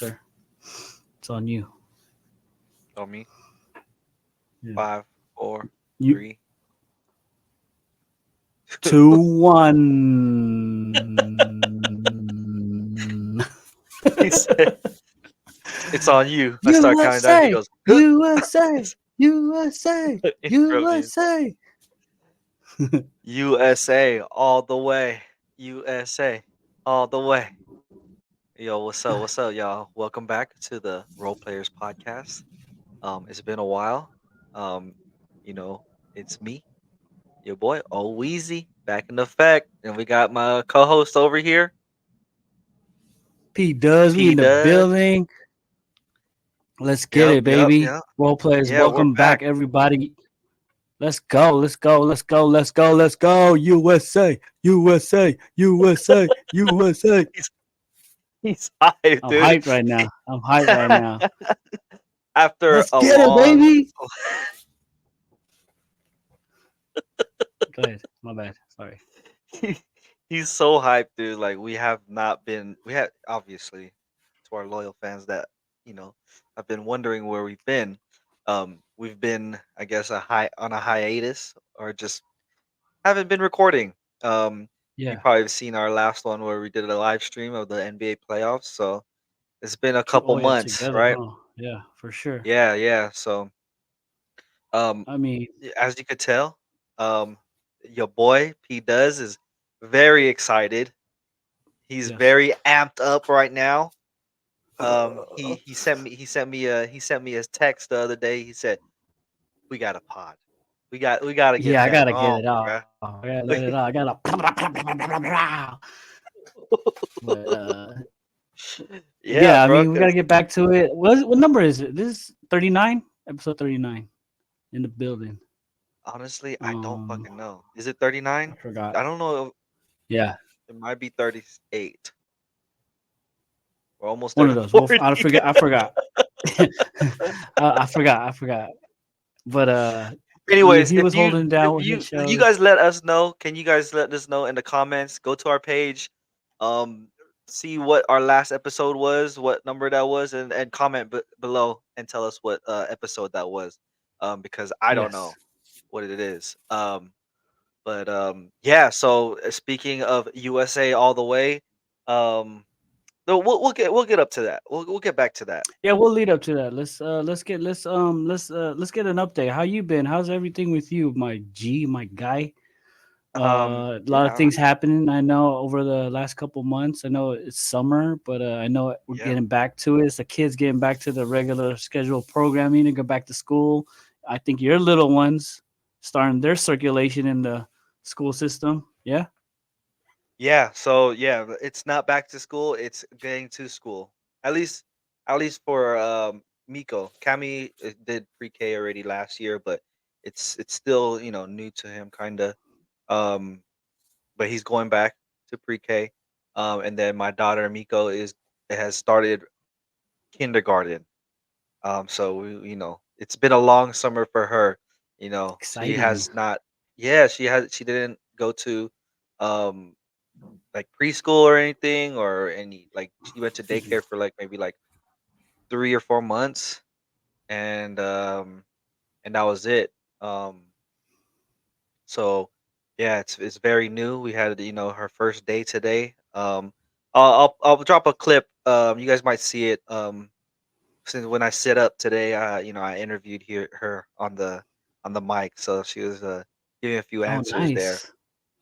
sir. It's on you. On me. Yeah. 5, 4, You 3. 2-1. He said, "It's on you." I start counting down. He USA, goes, "Huh?" USA, USA, Brilliant. USA. USA all the way. USA all the way. Yo, what's up? What's up, y'all? Welcome back to the Role Players Podcast. It's been a while. Um, you know, it's me, your boy, Oh Weezy, back in effect, and we got my co-host over here, P does we P in the Dud. building. Let's get Yep, it, yep, baby. yep. Role players, Yeah, we're welcome back, back. everybody. Let's go, let's go, let's go, let's go, let's go. USA, USA, USA, USA. He's he's hyped, I'm dude. hyped right now. I'm hyped right now. After Let's a get it, long baby. Go ahead. My bad. Sorry. he, he's so hyped, dude. Like we have not been. We had obviously to our loyal fans that you know have been wondering where we've been. We've been, I guess, a hiatus, or just haven't been recording. You Yeah. probably have seen our last one where we did a live stream of the NBA playoffs. So it's been a couple Oh yeah, months, together, right? huh? Yeah, for sure. Yeah, yeah. So um, I mean, as you could tell, um, your boy P Does is very excited. He's yes. very amped up right now. He sent me his text the other day. He said, "We got a pod. We gotta get Yeah, I back gotta get on, it out. bruh." I gotta let it out. I gotta. But Yeah, yeah, I bro. mean, we gotta Cause get back to it. What number is it? This is 39, episode 39 in the building. honestly, I don't Um, fucking know. Is it I 39? forgot. I don't know. Yeah, It might be 38. We're almost there one of to those. Well, 40. I forget. I forgot. I forgot. I forgot. But Anyways, he was holding if down with his you shows. guys let us know, can you guys let us know in the comments? Go to our page, um, see what our last episode was, what number that was, and comment below and tell us what episode that was. Because I don't Yes. know what it is. But yeah. So speaking of USA all the way, um, no, we'll get up to that. We'll get back to that. Yeah, we'll lead up to that. Let's get an update. How you been? How's everything with you, my G, my guy? A lot of Yeah, things happening. I know over the last couple months. I know it's summer, but I know we're yeah. getting back to it. It's the kids getting back to the regular scheduled programming and go back to school. I think your little ones starting their circulation in the school system. Yeah. Yeah, so yeah, it's not back to school, it's getting to school. At least for Miko. Kami did pre-K already last year, but it's still, new to him kinda. Um but he's going back to pre-K. And then my daughter Miko has started kindergarten. So it's been a long summer for her, She Exciting. has not yeah, she didn't go to um like preschool or anything, or any, like, she went to daycare for like maybe like 3 or 4 months, and that was it. So yeah, it's very new. We had, her first day today. I'll drop a clip. You guys might see it. Since when I sit up today, I interviewed her on the mic, so she was giving a few Oh, answers there. nice.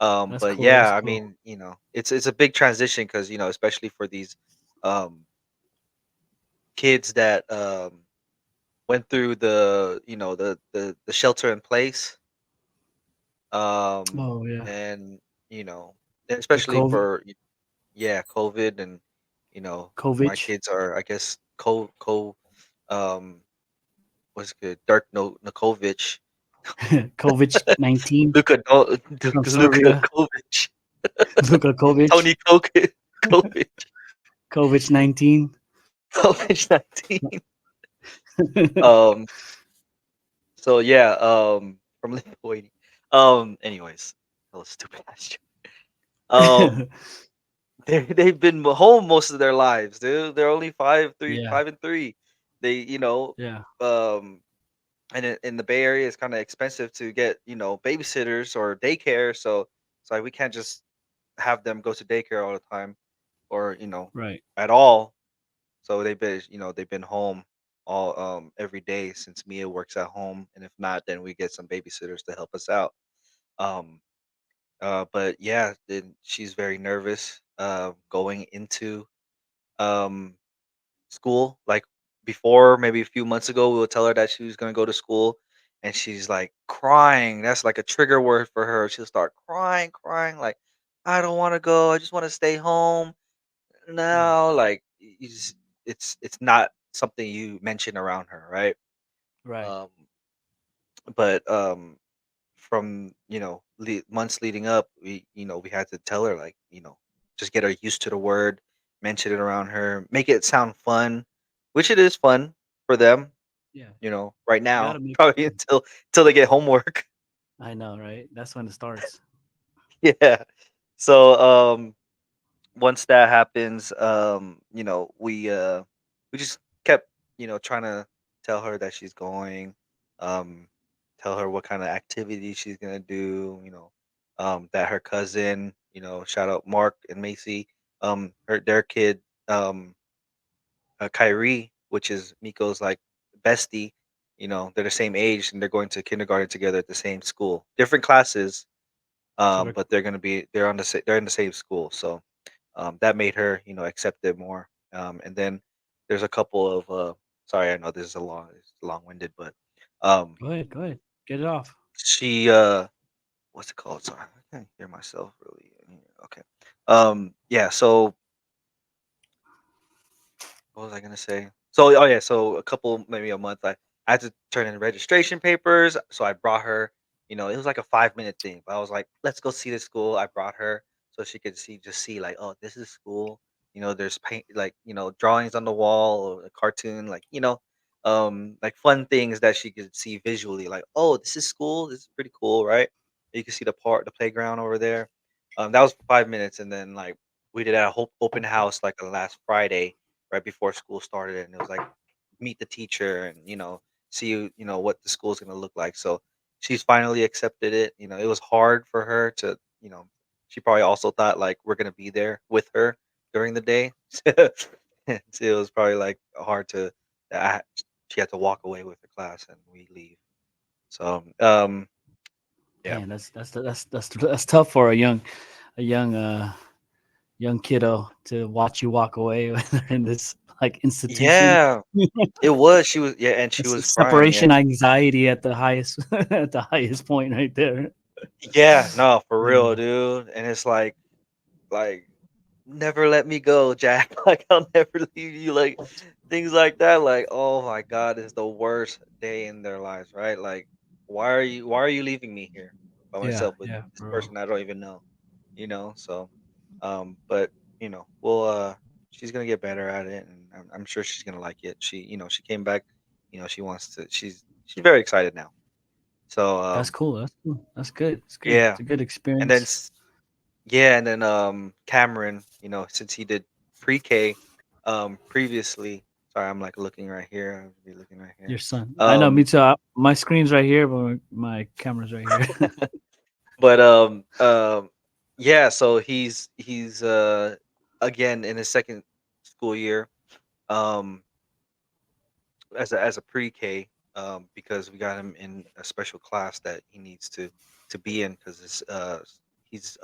That's But cool. That's yeah, I cool. mean, it's a big transition because, especially for these um kids that went through the shelter in place, um Oh yeah. and you know The especially COVID, for yeah, COVID, and my COVID, kids are, I guess, um what's good, Dirk no Nokovic. COVID 19 from Luka Serbia. Kovic. Luka Kovic, Tony Kovic. COVID 19. Kovic 19. Um so yeah, from Lithuania. Anyways, that was stupid ass joke. Um they've been home most of their lives, dude. They're only Yeah, 5 and 3. They, yeah, um, and in the Bay Area, it's kind of expensive to get, babysitters or daycare. So it's like we can't just have them go to daycare all the time, or right. at all. So they've been home all every day since Mia works at home, and if not, then we get some babysitters to help us out. Um, but yeah, then she's very nervous going into um school. Like before, maybe a few months ago, we would tell her that she was gonna go to school, and she's like crying. That's like a trigger word for her. She'll start crying, crying, like, I don't want to go. I just want to stay home Yeah, now. Like it's not something you mention around her, right? right. Um, but from months leading up, we had to tell her, like, just get her used to the word, mention it around her, make it sound fun, which it is fun for them, Yeah, right you gotta now, make it probably fun. until they get homework. I know, right? That's when it starts. Yeah. So once that happens, we just kept, trying to tell her that she's going, um, tell her what kind of activity she's gonna do, that her cousin, shout out Mark and Macy, their kid, um, Kyrie, which is Miko's like bestie, they're the same age and they're going to kindergarten together at the same school, different classes, So they're but they're in the same school, so that made her, accept it more. And then there's a couple of sorry, I know this is it's long-winded, but um, go ahead, get it off. she what's it called? Sorry, I can't hear myself really. Okay. Yeah. So what was I gonna say? So, oh yeah, so a couple, maybe a month, I had to turn in registration papers. So I brought her. It was like a 5-minute thing, but I was like, let's go see the school. I brought her so she could see like, oh, this is school. There's paint, like, drawings on the wall, or a cartoon, like, like fun things that she could see visually, like, oh, this is school. This is pretty cool, right? You can see the playground over there. That was for 5 minutes, and then like we did a whole open house like the last Friday right before school started, and it was like meet the teacher and see what the school's going to look like. So she's finally accepted it. It was hard for her to, she probably also thought like we're going to be there with her during the day. So it was probably like hard to, I, she had to walk away with her class and we leave. So yeah. Man, that's tough for a young kiddo to watch you walk away when they're in this like institution. Yeah, it was. She was, yeah, and she That's was crying. separation anxiety at the highest at the highest point right there. Yeah, no, for real, Yeah, dude. And it's like never let me go, Jack. Like I'll never leave you. Like things like that. Like, oh my God, it's the worst day in their lives, right? Like, why are you leaving me here by yeah, myself with yeah, this bro. person I don't even know? So but we'll she's gonna get better at it, and I'm sure she's gonna like it. She came back, she wants to she's very excited now. So That's cool. That's cool. That's good. It's good. yeah. It's a good And then experience. yeah, and then Cameron, since he did pre-K previously. Sorry, I'm like looking right here. I'll be looking right here. Your son. I know. Me Um too. My screen's right here, but my camera's right here. but yeah, so he's again in his second school year um as a pre-K, because we got him in a special class that he needs to be in because he's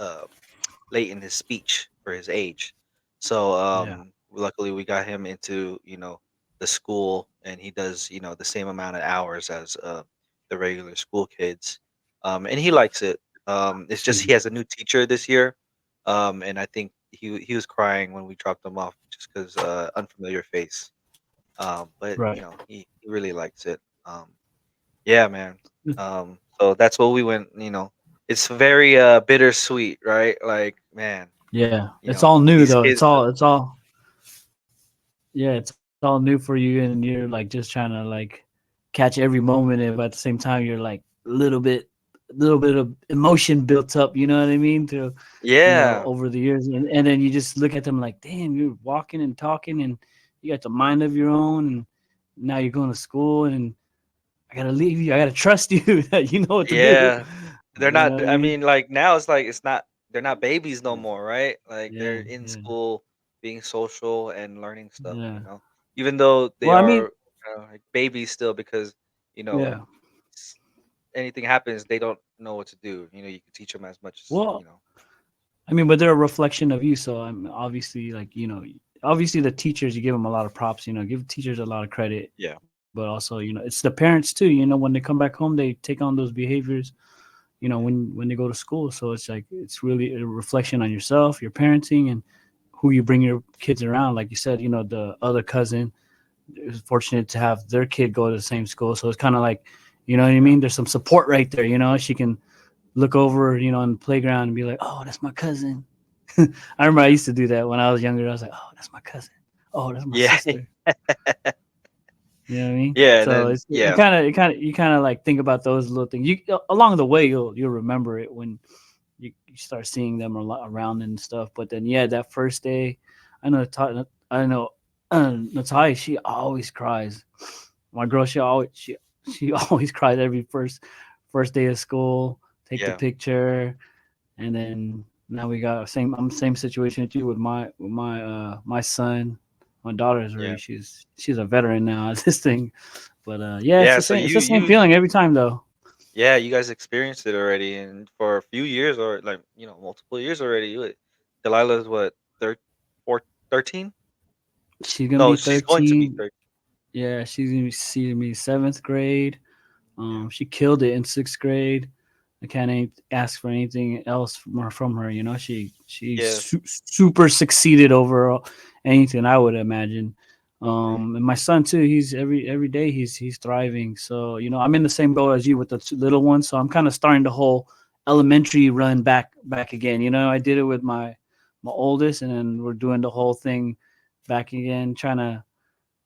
late in his speech for his age. So Yeah. luckily we got him into the school, and he does the same amount of hours as the regular school kids, and he likes it. It's just he Mhm. has a new teacher this year, and I think he was crying when we dropped him off just because unfamiliar face. But Right. he really likes it. Yeah, man. So that's what we went. It's very bittersweet, right? Like, man, Yeah. It's all new these though. kids. Yeah, it's all new for you, and you're like just trying to like catch every moment, but at the same time you're like a little bit little bit of emotion built up, you know what I mean, through, Yeah, over the years, and then you just look at them like, damn, you're walking and talking, and you got the mind of your own, and now you're going to school, and I gotta leave you, I gotta trust you that you know what to do. yeah. They're You know what not. I I mean? mean, like now it's like it's not. They're not babies no more, right? Like they're Yeah, in yeah, school, being social and learning stuff. yeah. Even though they Well, I mean, are like babies still, because you know yeah. s- anything happens, they don't know what to do. You can teach them as much as Well, I mean, but they're a reflection of you. So I'm obviously like, obviously the teachers, you give them a lot of props, give teachers a lot of credit, Yeah, but also, it's the parents too, when they come back home, they take on those behaviors, yeah, when they go to school. So it's like, it's really a reflection on yourself, your parenting, and who you bring your kids around. Like you said, the other cousin is fortunate to have their kid go to the same school. So it's kind of like, you know what I yeah, mean? There's some support right there, she can look over, on the playground and be like, oh, that's my cousin. I remember I yeah, used to do that when I was younger. I was like, oh, that's my cousin. Oh, that's my yeah, sister. You know what I mean? yeah. And So then it's you kind of like think about those little things. You along the way you'll remember it when you start seeing them around and stuff. But then yeah, that first day, I know I know Natalia. She always cries. My girl, she always cries every first day of school. Take the yeah, picture, and then now we got same situation with you with my son. My daughter is yeah, already she's a veteran now at this thing. But yeah, yeah. So it's you the same you feeling every time though. yeah, you guys experienced it already, and for a few years, or like multiple years already. Delilah's what, 13? She's gonna No, be she's going to be 13. 13. Yeah, she's gonna see me seventh grade. Yeah, She killed it in sixth grade. I can't ask for anything else from her. She yeah, super succeeded over anything I would imagine. great. And my son too. He's every day he's thriving. So I'm in the same boat as you with the two little ones. So I'm kind of starting the whole elementary run back again. I did it with my oldest, and then we're doing the whole thing back again, trying to.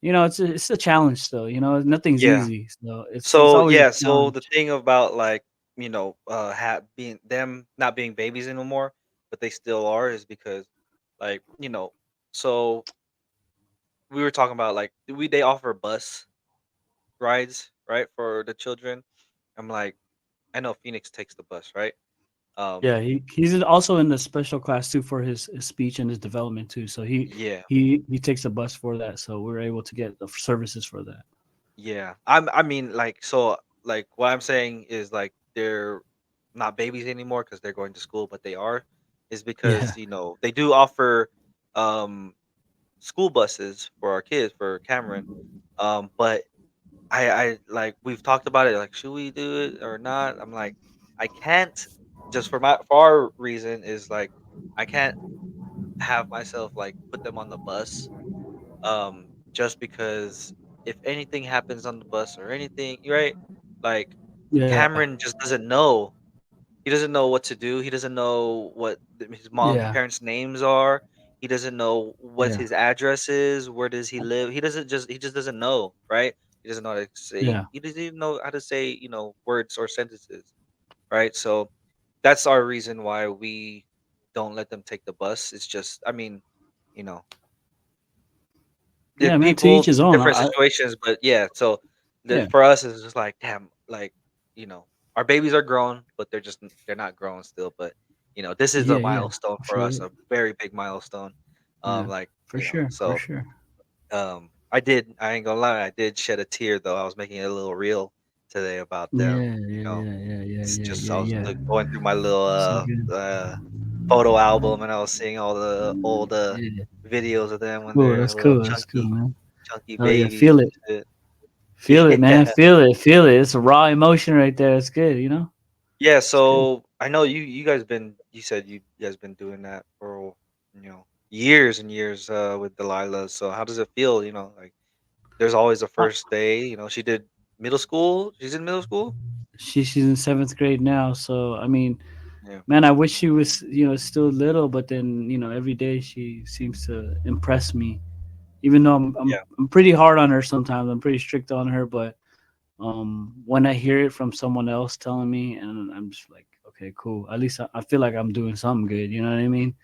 It's a challenge still. Nothing's Yeah. easy. So it's So always a yeah, so the challenge. thing about like being them not being babies anymore, but they still are, is because like so we were talking about like they offer bus rides, right, for the children. I'm like, I know Phoenix takes the bus, right? Um, Yeah, also in the special class too for his speech and his development too. So he yeah, he he takes a bus for that. So we're able to get the services for that. yeah. I mean, like, like what I'm saying is like they're not babies anymore because they're going to school, but they are, is Yeah, because they do offer um school buses for our kids, for Cameron. But I like, we've talked about it, like, should we do it or not? I'm like, I can't, just for our reason is like, I can't have myself like put them on the bus, just because if anything happens on the bus or anything, right? Like, yeah, Cameron just doesn't know. He doesn't know what to do. He doesn't know what his mom yeah, parents' names are. He doesn't know what yeah, his address is. Where does he live? He just doesn't know, right? He doesn't know how to say. yeah, He doesn't even know how to say words or sentences, right? So that's our reason why we don't let them take the bus. It's just, I mean, you know, yeah, man. To each people, his own. different situations, but yeah. So Yeah, for us, it's just like, damn, like you know, our babies are grown, but they're not grown still. But this is a yeah, yeah, milestone for us, absolutely. a very big milestone. Yeah, Like for sure, for so sure. I ain't gonna lie, I did shed a tear though. I was making a little reel today about them. Yeah, yeah, yeah, yeah, yeah, It's yeah, just, yeah, I was yeah. like going through my little So good. photo album, and I was seeing all the old Yeah, videos of them when cool. they're That's little cool. That's cool, man. chunky Oh yeah, babies feel it, and shit. feel it, man. Yeah. Feel it, feel it. It's a raw emotion right there. It's good. Yeah, It's good. so I know you said you guys been doing that for years and years with Delilah. So how does it feel? Like, there's always a Uh, first day. She did middle school. She's in middle school. she's in seventh grade now, so I mean, Yeah, man, I wish she was still little, but then every day she seems to impress me. Even though I'm yeah, I'm, I'm pretty hard on her sometimes. I'm pretty strict on her, but when I hear it from someone else telling me, and I'm just like, okay, cool. At least I feel like I'm doing something good. You know what I mean?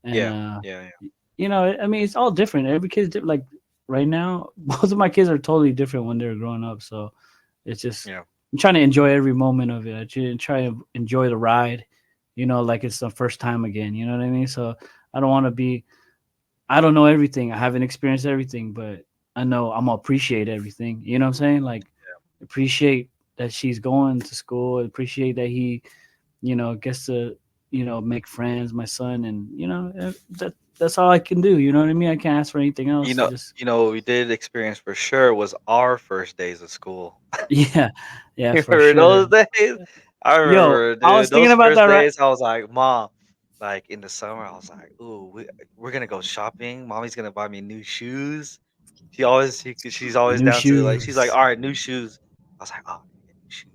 And Yeah, yeah, yeah, I mean, it's all different. Every kid's like right now, both of my kids are totally different when they're growing up. So it's just yeah. I'm trying to enjoy every moment of it. Try to enjoy the ride, like it's the first time again. You know what I mean? So I don't want to be. I don't know everything. I haven't experienced everything, but I know I'm gonna appreciate everything. You know what I'm saying? Like appreciate that she's going to school. Appreciate that he, gets to, make friends, my son, and that's all I can do. You know what I mean? I can't ask for anything You else. know, Just what we did experience for sure was our first days of school. yeah, yeah, You for remember sure. those days? I Yo, remember, I was dude, thinking those about that first right. days. I was like, Mom, like in the summer, I was like, "Ooh, we're gonna go shopping. Mommy's gonna buy me new shoes." She's always New down to like, she's like, shoes. "All right, new shoes." I was like, "Oh, I gotta get new shoes.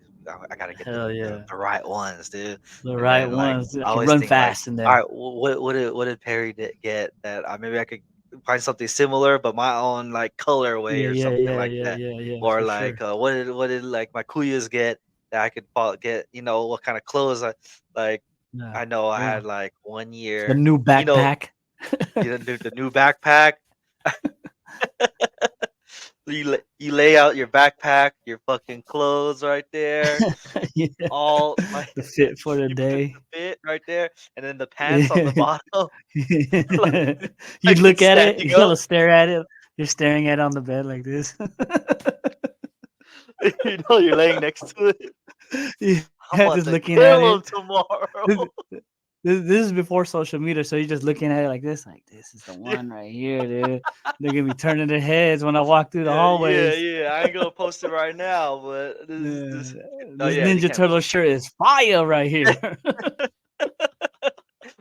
I gotta get Hell the yeah, the right ones, dude." the And right then like, ones. I I can always run think like, fast in "All them. right, what did Perry get that maybe I could find something similar, but my own like colorway Yeah, or yeah, something yeah, like yeah, that." yeah, yeah, Or for like, sure. what did like my kuyas get that I could get? What kind of clothes I like. Yeah, I know I yeah. had like one The year, new you know, backpack. the new backpack. You lay out your backpack, your fucking clothes right there, Yeah, all like the fit for the you put day. the fit right there, and then the pants on the Yeah. bottom, like You'd like look it's at it, standing you up. gotta stare at it. You're staring at it on the bed like this. You're laying next to it. Yeah, I'm just about to looking at kill it. him tomorrow. This, this is before social media, so you're just looking at it like this is the one right here, dude. They're gonna be turning their heads when I walk through the Yeah, yeah, hallways. yeah. I ain't gonna post it right now, but this. Yeah, Oh this yeah, you Ninja can't Turtle post shirt is fire right here. it.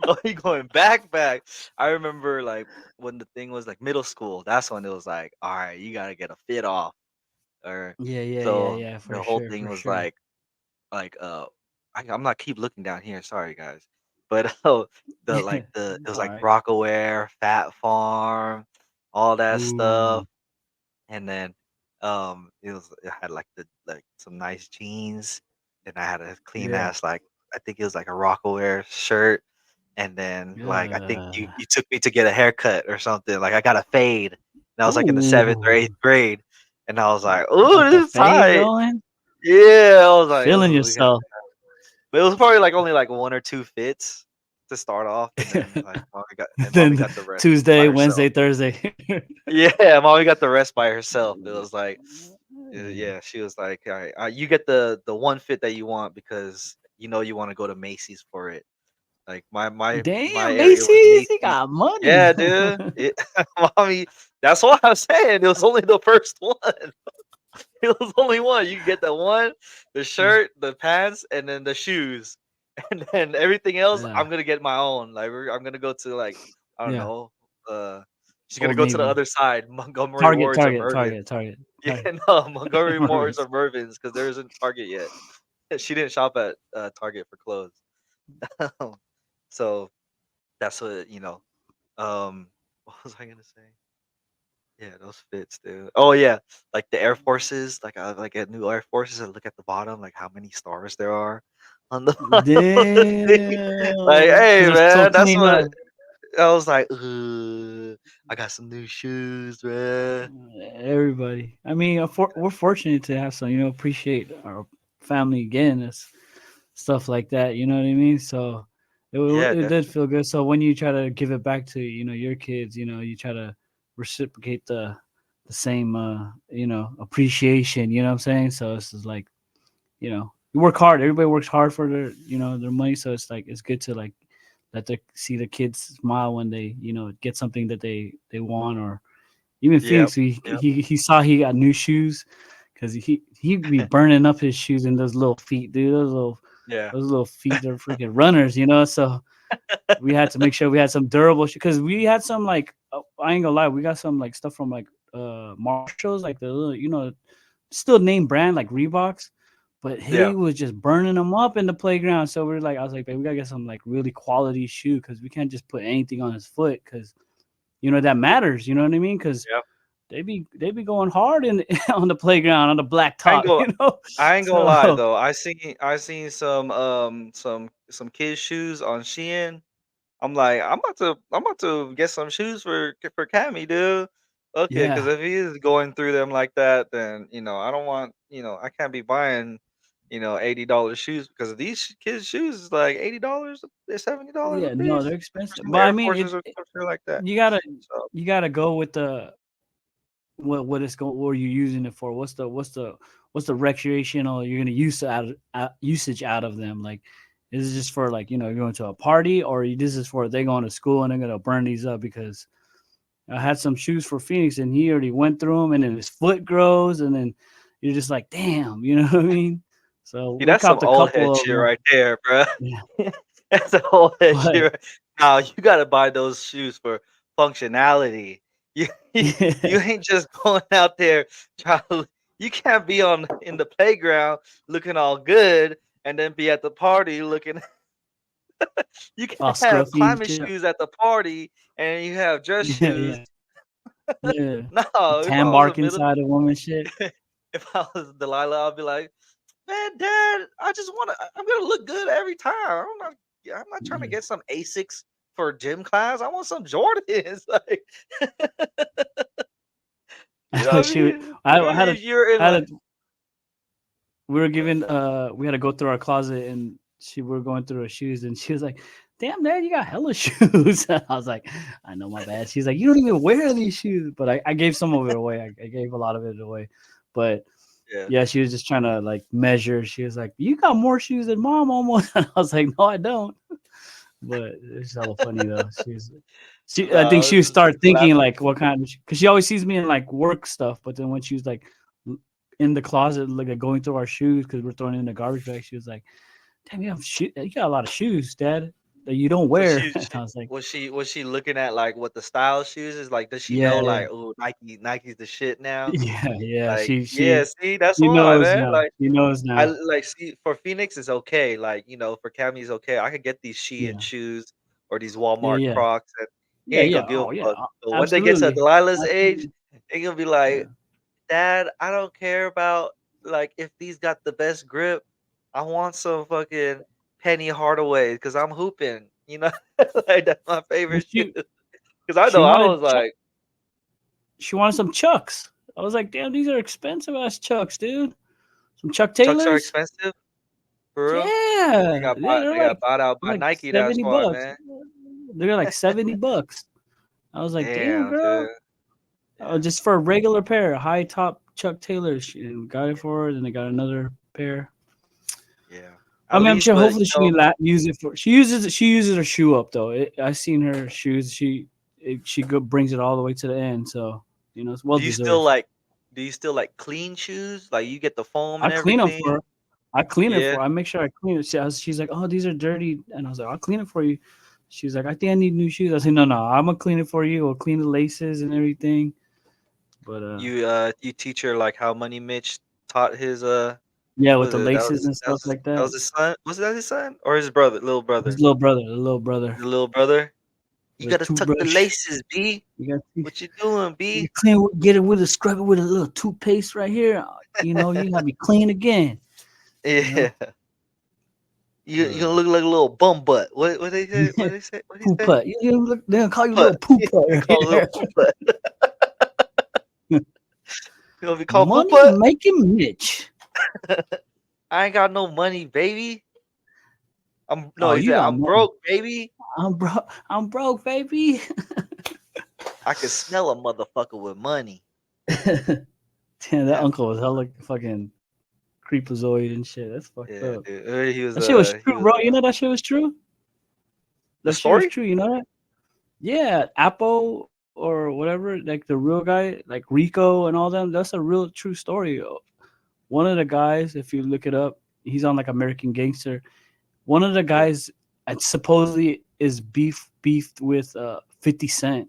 Oh, you going back? I remember like when the thing was like middle school. That's when it was like, all right, you gotta get a fit off, or Yeah, yeah, yeah, so yeah, the for whole sure, thing for was sure. like. I'm not keep looking down here. Sorry guys, but it was All like right. Rockaware, Fat Farm, all that stuff. Ooh, And then, it had, like, some nice jeans, and I had a clean yeah. ass, like I think it was, like, a Rocawear shirt, and then, like, I think Uh, you took me to get a haircut or something, like, I got a fade, and I was, like, in the 7th or ooh, 8th grade, and I was like, you got "Ooh, the this is fade tight." going, Yeah, I was like, feeling "Ooh, we got." yourself. But it was probably, like, only, like, 1 or 2 fits to start off, and then, like, mommy Then got the rest by Tuesday, herself. Wednesday, Thursday. Yeah, mommy got the rest by herself. It was like, yeah, she was like, "All right, you get the one fit that you want because you wanna go to Macy's for it." Like, my Damn, area was Macy's, he Macy's. got money. Yeah, dude. Mommy, that's what I'm saying. It was only the first one. It was only one. You could get the one, the shirt, the pants, and then the shoes. And then everything else, Yeah, I'm gonna get my own. Like, I'm gonna go to, like, I don't yeah. know, uh, she's gonna Old go to the Navy, other side, Montgomery Target, Wards or Target, Mervyn. Target, Target, Yeah, Target. no, Montgomery Morris Mervyn's. or Mervyn's because there isn't Target yet. She didn't shop at Target for clothes. So that's what. What was I gonna say? Yeah, those fits, dude. Oh yeah, like the Air Forces, like at new Air Forces, and look at the bottom, like how many stars there are on the bottom of the thing. Like, Damn, because hey they're so man, that's clean what up. I was like. Ugh, I got some new shoes, man. Everybody. I mean, we're fortunate to have some, appreciate our family again. It's stuff like that. You know what I mean? So Yeah, it did definitely. feel good. So when you try to give it back to your kids, you try to reciprocate the same appreciation. You know what I'm saying? So it's just like you work hard. Everybody works hard for their money. So it's like it's good to like let the see the kids smile when they get something that they want. Or even Yep. Phoenix, he Yep. he, he saw he got new shoes because he'd be burning up his shoes in those little feet, dude. Yeah. Those little feet are freaking runners. So we had to make sure we had some durable because we had some like I ain't gonna lie, we got some like stuff from like Marshalls, like the little, still name brand like Reeboks, but Yeah. he was just burning them up in the playground. So we're like, I was like, babe, we gotta get some like really quality shoe because we can't just put anything on his foot because that matters. You know what I mean? Because Yep. they be going hard in on the playground on the I ain't blacktop, go you know. I ain't gonna lie So though. I seen some kids shoes on Shein. I'm like, I'm about to get some shoes for Cammy, dude. Okay, because yeah, if he is going through them like that, then I don't want, I can't be buying, $80 shoes because these kids' shoes is like $80, they're $70 a yeah, no, they're piece. For expensive. some But I Air mean, Forces or some shit like that. you gotta So you gotta go with the what are you using it for? What's the recreational you're gonna usage out of them? Like, is it just for like you're going to a party, or this is for they going to school and they're gonna burn these up? Because I had some shoes for Phoenix and he already went through them, and then his foot grows, and then you're just like, damn, you know what I mean? So see, we that's some copped a old head couple of shit them. right there, bro. Yeah, That's some old head but shit. Now you gotta buy those shoes for functionality. You you yeah, ain't just going out there trying to. You can't be on in the playground looking all good and then be at the party looking. You all can't have scruffy and climbing shit. shoes at the party and you have dress Yeah, shoes. yeah, yeah. No, if Tan I was a bark middle, inside a woman shit. if I was Delilah, I'd be like, man, Dad, I just want to. I'm gonna look good every time. I'm not trying to Yeah. get some Asics for gym class. I want some Jordans. Like, you know what I She, mean? I had a, If you're in had like, a, we were given, we had to go through our closet, and we were going through her shoes, and she was like, "Damn, Dad, you got hella shoes." I was like, "I know, my bad." She's like, "You don't even wear these shoes," but I gave some of it away. I gave a lot of it away, but yeah, yeah, she was just trying to like measure. She was like, "You got more shoes than mom almost." And I was like, "No, I don't." But it's hella funny though. I think no, she would it's start thinking laughing. like what kind of, because she always sees me in like work stuff, but then when she was like in the closet, like going through our shoes because we're throwing it in the garbage bag, she was like, "Damn, you got a lot of shoes, Dad, that you don't So wear." she, And she I was like, was she looking at like what the style shoes is like? Does she "Yeah, know yeah, like, oh, Nike's the shit now? yeah, yeah." Like, She yeah, she see, that's she why, knows man. now. Like, She knows I now. like see for Phoenix is okay. Like, for Cammy's okay. I could get these Shein Yeah, shoes or these yeah, Walmart yeah, Crocs, and he yeah, ain't yeah. gonna give a Oh yeah, fuck. But when they get to absolutely, Delilah's age, absolutely. they gonna be Yeah, like, Dad, I don't care about like if these got the best grip. I want some fucking Penny Hardaway because I'm hooping. Like that's my well, favorite shoe. she Because I she know I wanted was like, she wanted some Chucks. I was like, damn, these are expensive ass Chucks, dude. Some Chuck Chucks are Taylors. expensive for real. They Yeah, got yeah, bought. they're They got like bought out they're by like Nike. That's why, $70. man. They're like $70. I was like, damn, Damn, girl. dude. Yeah, Just for a regular pair, high top Chuck Taylors. She got it for her, then they got another pair. yeah. I At mean, I'm least, sure. but Hopefully, use it for. She uses her shoe up though. I seen her shoes. She brings it all the way to the end. So it's well do you still deserved. like? Do you still like clean shoes? Like you get the foam I and clean them for everything? her. I clean it Yeah. for her. I make sure I clean it. She's like, "Oh, these are dirty," and I was like, "I'll clean it for you." She's like, "I think I need new shoes." I said, "No, no, I'm gonna clean it for you. I'll clean the laces and everything." But You teach her like how Money Mitch taught his yeah, what with was the it? laces and stuff like That that. was his son. Was that his son or his brother? Little His brother. little brother The little brother. You with a gotta tuck the toothbrush. laces, B. You got What you doing, you B? clean, get it with a scrub it with a little toothpaste right here. You gotta be clean again. You know, Yeah. You but gonna look like a little bum butt. What they say? What they say? What he poop say? putt. They're gonna call Poop you butt. little poop putt They right call it a little here. poop butt. You gonna be called poop Money butt? making Mitch. I ain't got no money, baby. I'm no. Oh, He you said got I'm money. broke, baby. I'm broke, baby. I can smell a motherfucker with money. Damn, that Yeah, uncle was hella fucking creepazoid and shit. That's fucked yeah, up. dude. He was That shit was he true, was bro. You know that shit was true. the That shit was story. true. You know that? Yeah, Apple or whatever, like the real guy, like Rico and all them. That's a real true story. One of the guys, if you look it up, he's on like American Gangster. One of the Yeah. guys, supposedly is beefed with 50 Cent,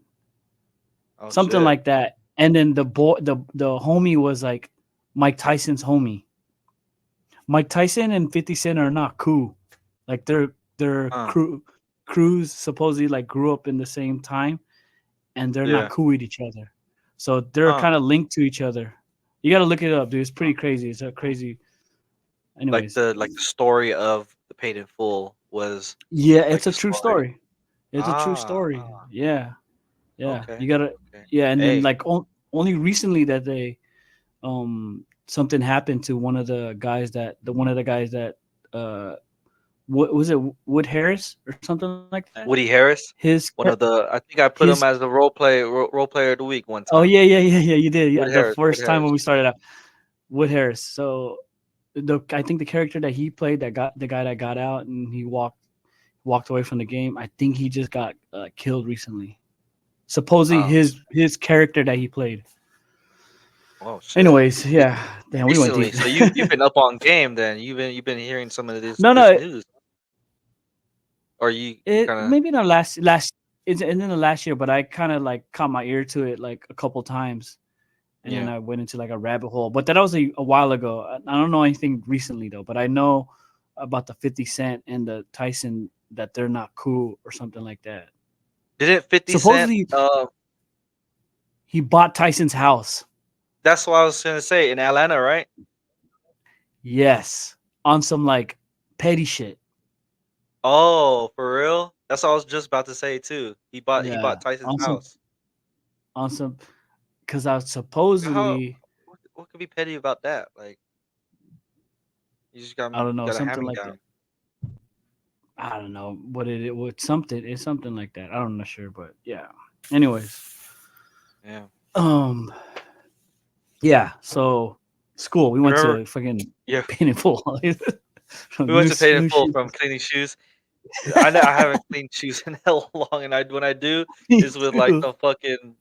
Oh something shit. like that. And then the homie was like Mike Tyson's homie. Mike Tyson and 50 Cent are not cool. Like their Uh. crews supposedly like grew up in the same time, and they're not Yeah. cool with each other. so they're Huh. kind of linked to each other. You got to look it up, dude. It's pretty crazy. It's a crazy. Anyways, Like the story of the Paid in Full was yeah, like it's a a true story. story. It's a true Ah, story. Yeah, yeah. okay, You gotta. okay. Yeah, and then Hey, like only recently that they something happened to one of the guys that what was it, Wood Harris or something like that. Woody Harris, His one of the I think I put his him as the role player of the week one oh time. yeah, you did. Yeah, Woody the Harris, Woody first time when Harris. we started out, Wood Harris. So I think the character that he played, that got the guy that got out and he walked away from the game. I think he just got killed recently. Supposedly Oh, his character that he played. oh shit. Anyways, yeah, damn, we went Recently, deep. so you've been up on game then. You've been hearing some of No, this no, news, or you it kind of maybe not last it's in the last year, but I kind of like caught my ear to it like a couple times, and then yeah. I went into like a rabbit hole. But that was a while ago. I don't know anything recently though, but I know about the 50 Cent and the Tyson, that they're not cool or something like that. Didn't 50 Cent? Supposedly he bought Tyson's house. That's what I was gonna say in Atlanta, right? Yes, on some like petty shit. Oh, for real? That's what I was just about to say too. He bought Yeah, Tyson's house. on some because I How supposedly what could be petty about that? Like you just I don't know, got a hand something me like that. down. I don't know what it was, something, it's something like that. I'm not sure, but yeah. Anyways, Yeah. um, yeah. So school, we went Remember? to fucking Yeah. painful We from went to Paid in new Full shoes. from cleaning shoes. I haven't cleaned shoes in hell long, and I when I do, Me it's with like too. the fucking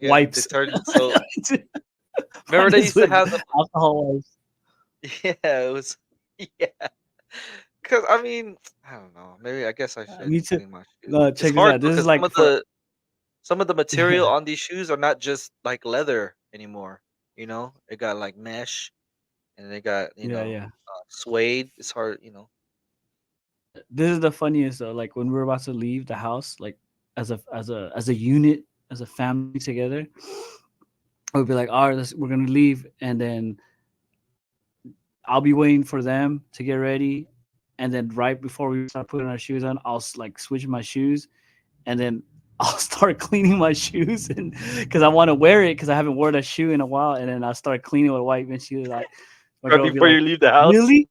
Wipes. detergent soap. Mine Remember they is used to with have the alcohol wipes. yeah, it was yeah. Cause I mean, I don't know. Maybe I guess I should Me too. clean my shoes. No, It's check this hard out. though, This is cause like for some of the material yeah, on these shoes are not just like leather anymore. You know, it got like mesh, and they got yeah. suede. It's hard, you know. This is the funniest though. Like when we're about to leave the house, like as a unit, as a family together, we'll be like, all right, we're gonna leave, and then I'll be waiting for them to get ready, and then right before we start putting our shoes on, I'll like switch my shoes, and then I'll start cleaning my shoes, and because I want to wear it because I haven't worn a shoe in a while, and then I'll start cleaning with white and shoes. Like my Right girl will be before you like, leave the house. "Really?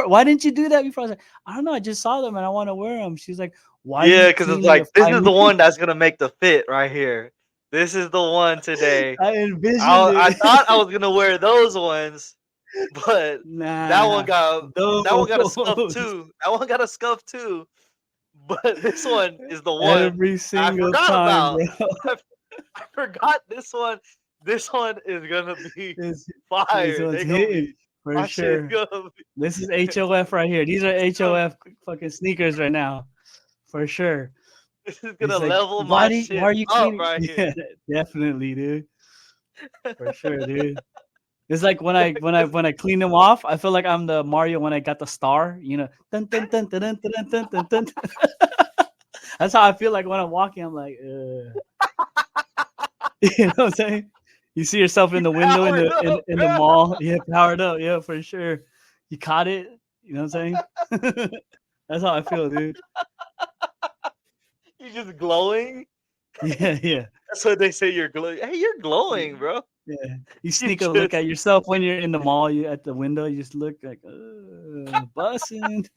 Why didn't you do that before?" I was like, "I don't know. I just saw them and I want to wear them." She's like, "Why are Yeah, you because it's cleaning like it this five is the minutes?" one that's gonna make the fit right here. This is the one today. I envisioned I thought I it. was gonna wear those ones, but that one Nah, got that one got a scuff those too. That one got a scuff too. But this one is the one every I single forgot time, about. bro. I, I forgot this one. This one is gonna be This this fire. one's They gonna hitting be for my shit sure. gonna This is be HOF right here. These are so HOF fucking sneakers right now, for sure. this is gonna He's like, level my why shit are you up cleaning? right Yeah, here. definitely, dude, for sure, dude. It's like Yeah, cause when I clean them off, I feel like I'm the Mario when I got the star. You know, dun, dun, dun, dun, dun, dun, dun, dun, dun. That's how I feel like when I'm walking. I'm like, you know what I'm saying? You see yourself in you the window powered up, in the bro. mall. Yeah, powered up. Yeah, for sure. You caught it. You know what I'm saying? That's how I feel, dude. You just glowing. Yeah, yeah, That's what they say. You're glowing. Hey, you're glowing, bro. yeah. You You sneak a look just at yourself when you're in the mall. You at the window. You just look like, bussing,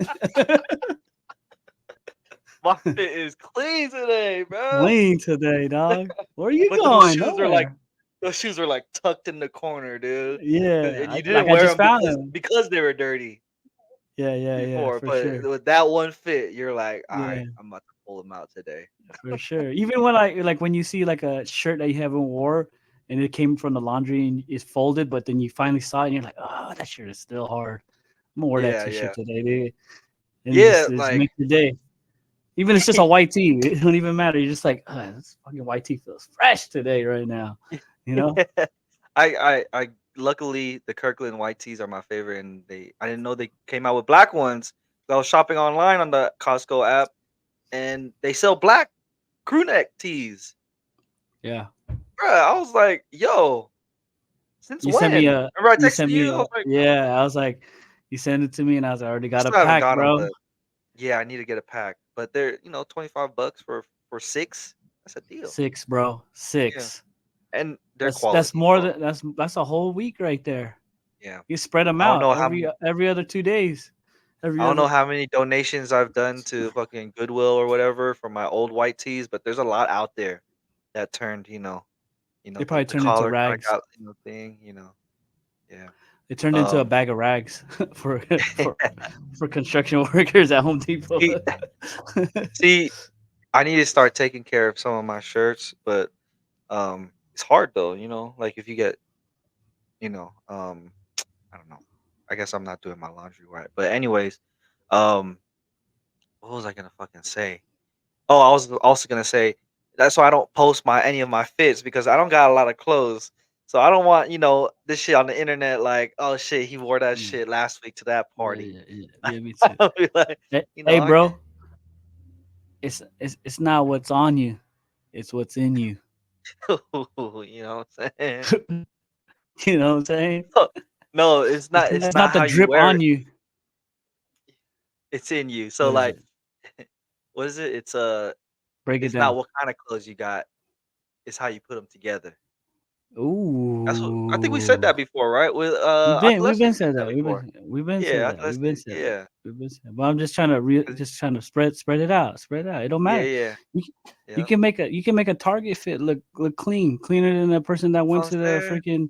my fit is clean today, bro. clean today, dog. Where are you But going? Nowhere. those shoes are like tucked in the corner, dude. Yeah, And you like didn't I wear just them found them. because they were dirty Yeah, before. for But sure. with that one fit, you're like, all Yeah. right, I'm about to pull them out today. For sure. Even when I like when you see like a shirt that you haven't wore and it came from the laundry and it's folded, but then you finally saw it and you're like, oh, that shirt is still hard. I'm gonna wear that Yeah, t-shirt yeah, today, dude. And yeah. just Like make your day. Even if it's just a white tee, it don't even matter. You're just like, oh, this fucking white tee feels fresh today, right now. You know? yeah. I luckily the Kirkland white tees are my favorite, and I didn't know they came out with black ones. So I was shopping online on the Costco app, and they sell black crew neck tees. Yeah. bro. I was like, yo, since You sent me when? a Remember I you texted sent you? me I a was like, yeah, I was like, you sent it to me and I was like, I already I got a still haven't pack, got them, bro. but yeah, I need to get a pack. But they're $25 for six. That's a deal. 6, bro. Yeah, 6. and their That's quality, more bro. than that's a whole week right there. Yeah, You spread them I don't out know how many. every other 2 days. I Every don't know other how many donations I've done to fucking Goodwill or whatever for my old white tees, but there's a lot out there that turned, they the probably the turned into collar kinda rags. got, thing, yeah. They turned into a Um, bag of rags for for for construction workers at Home Depot. see see, I need to start taking care of some of my shirts, but, it's hard though, like, if you get, you know, um, I don't know. I guess I'm not doing my laundry right, but anyways, um, what was I gonna fucking say? Oh, I was also gonna say that's why I don't post my any of my fits because I don't got a lot of clothes. So I don't want, this shit on the internet like, oh shit, he wore that Mm. shit last week to that Yeah, party. yeah, yeah, yeah. Me too. I'll be like, Hey, I bro, it's not what's on you, it's what's in you. you know what I'm saying? You know what I'm saying? No, no, it's It's not not, it's it's not not the how you drip wear on it. you. It's in you. So What is like it? what is it? Break it It's not down. what kind of clothes you got, it's how you put them together. That's what I think we said Ooh. that before, right? With We've Athletic been said said that that. before. We've been said Yeah, that. We've been Athletic, said that. yeah. We've been said. But I'm just trying to 'Cause just trying to spread it out. Spread it out. It don't yeah, matter. yeah, You, yeah. you can make a Target fit look clean, cleaner than the person that That's what went I'm to the saying. freaking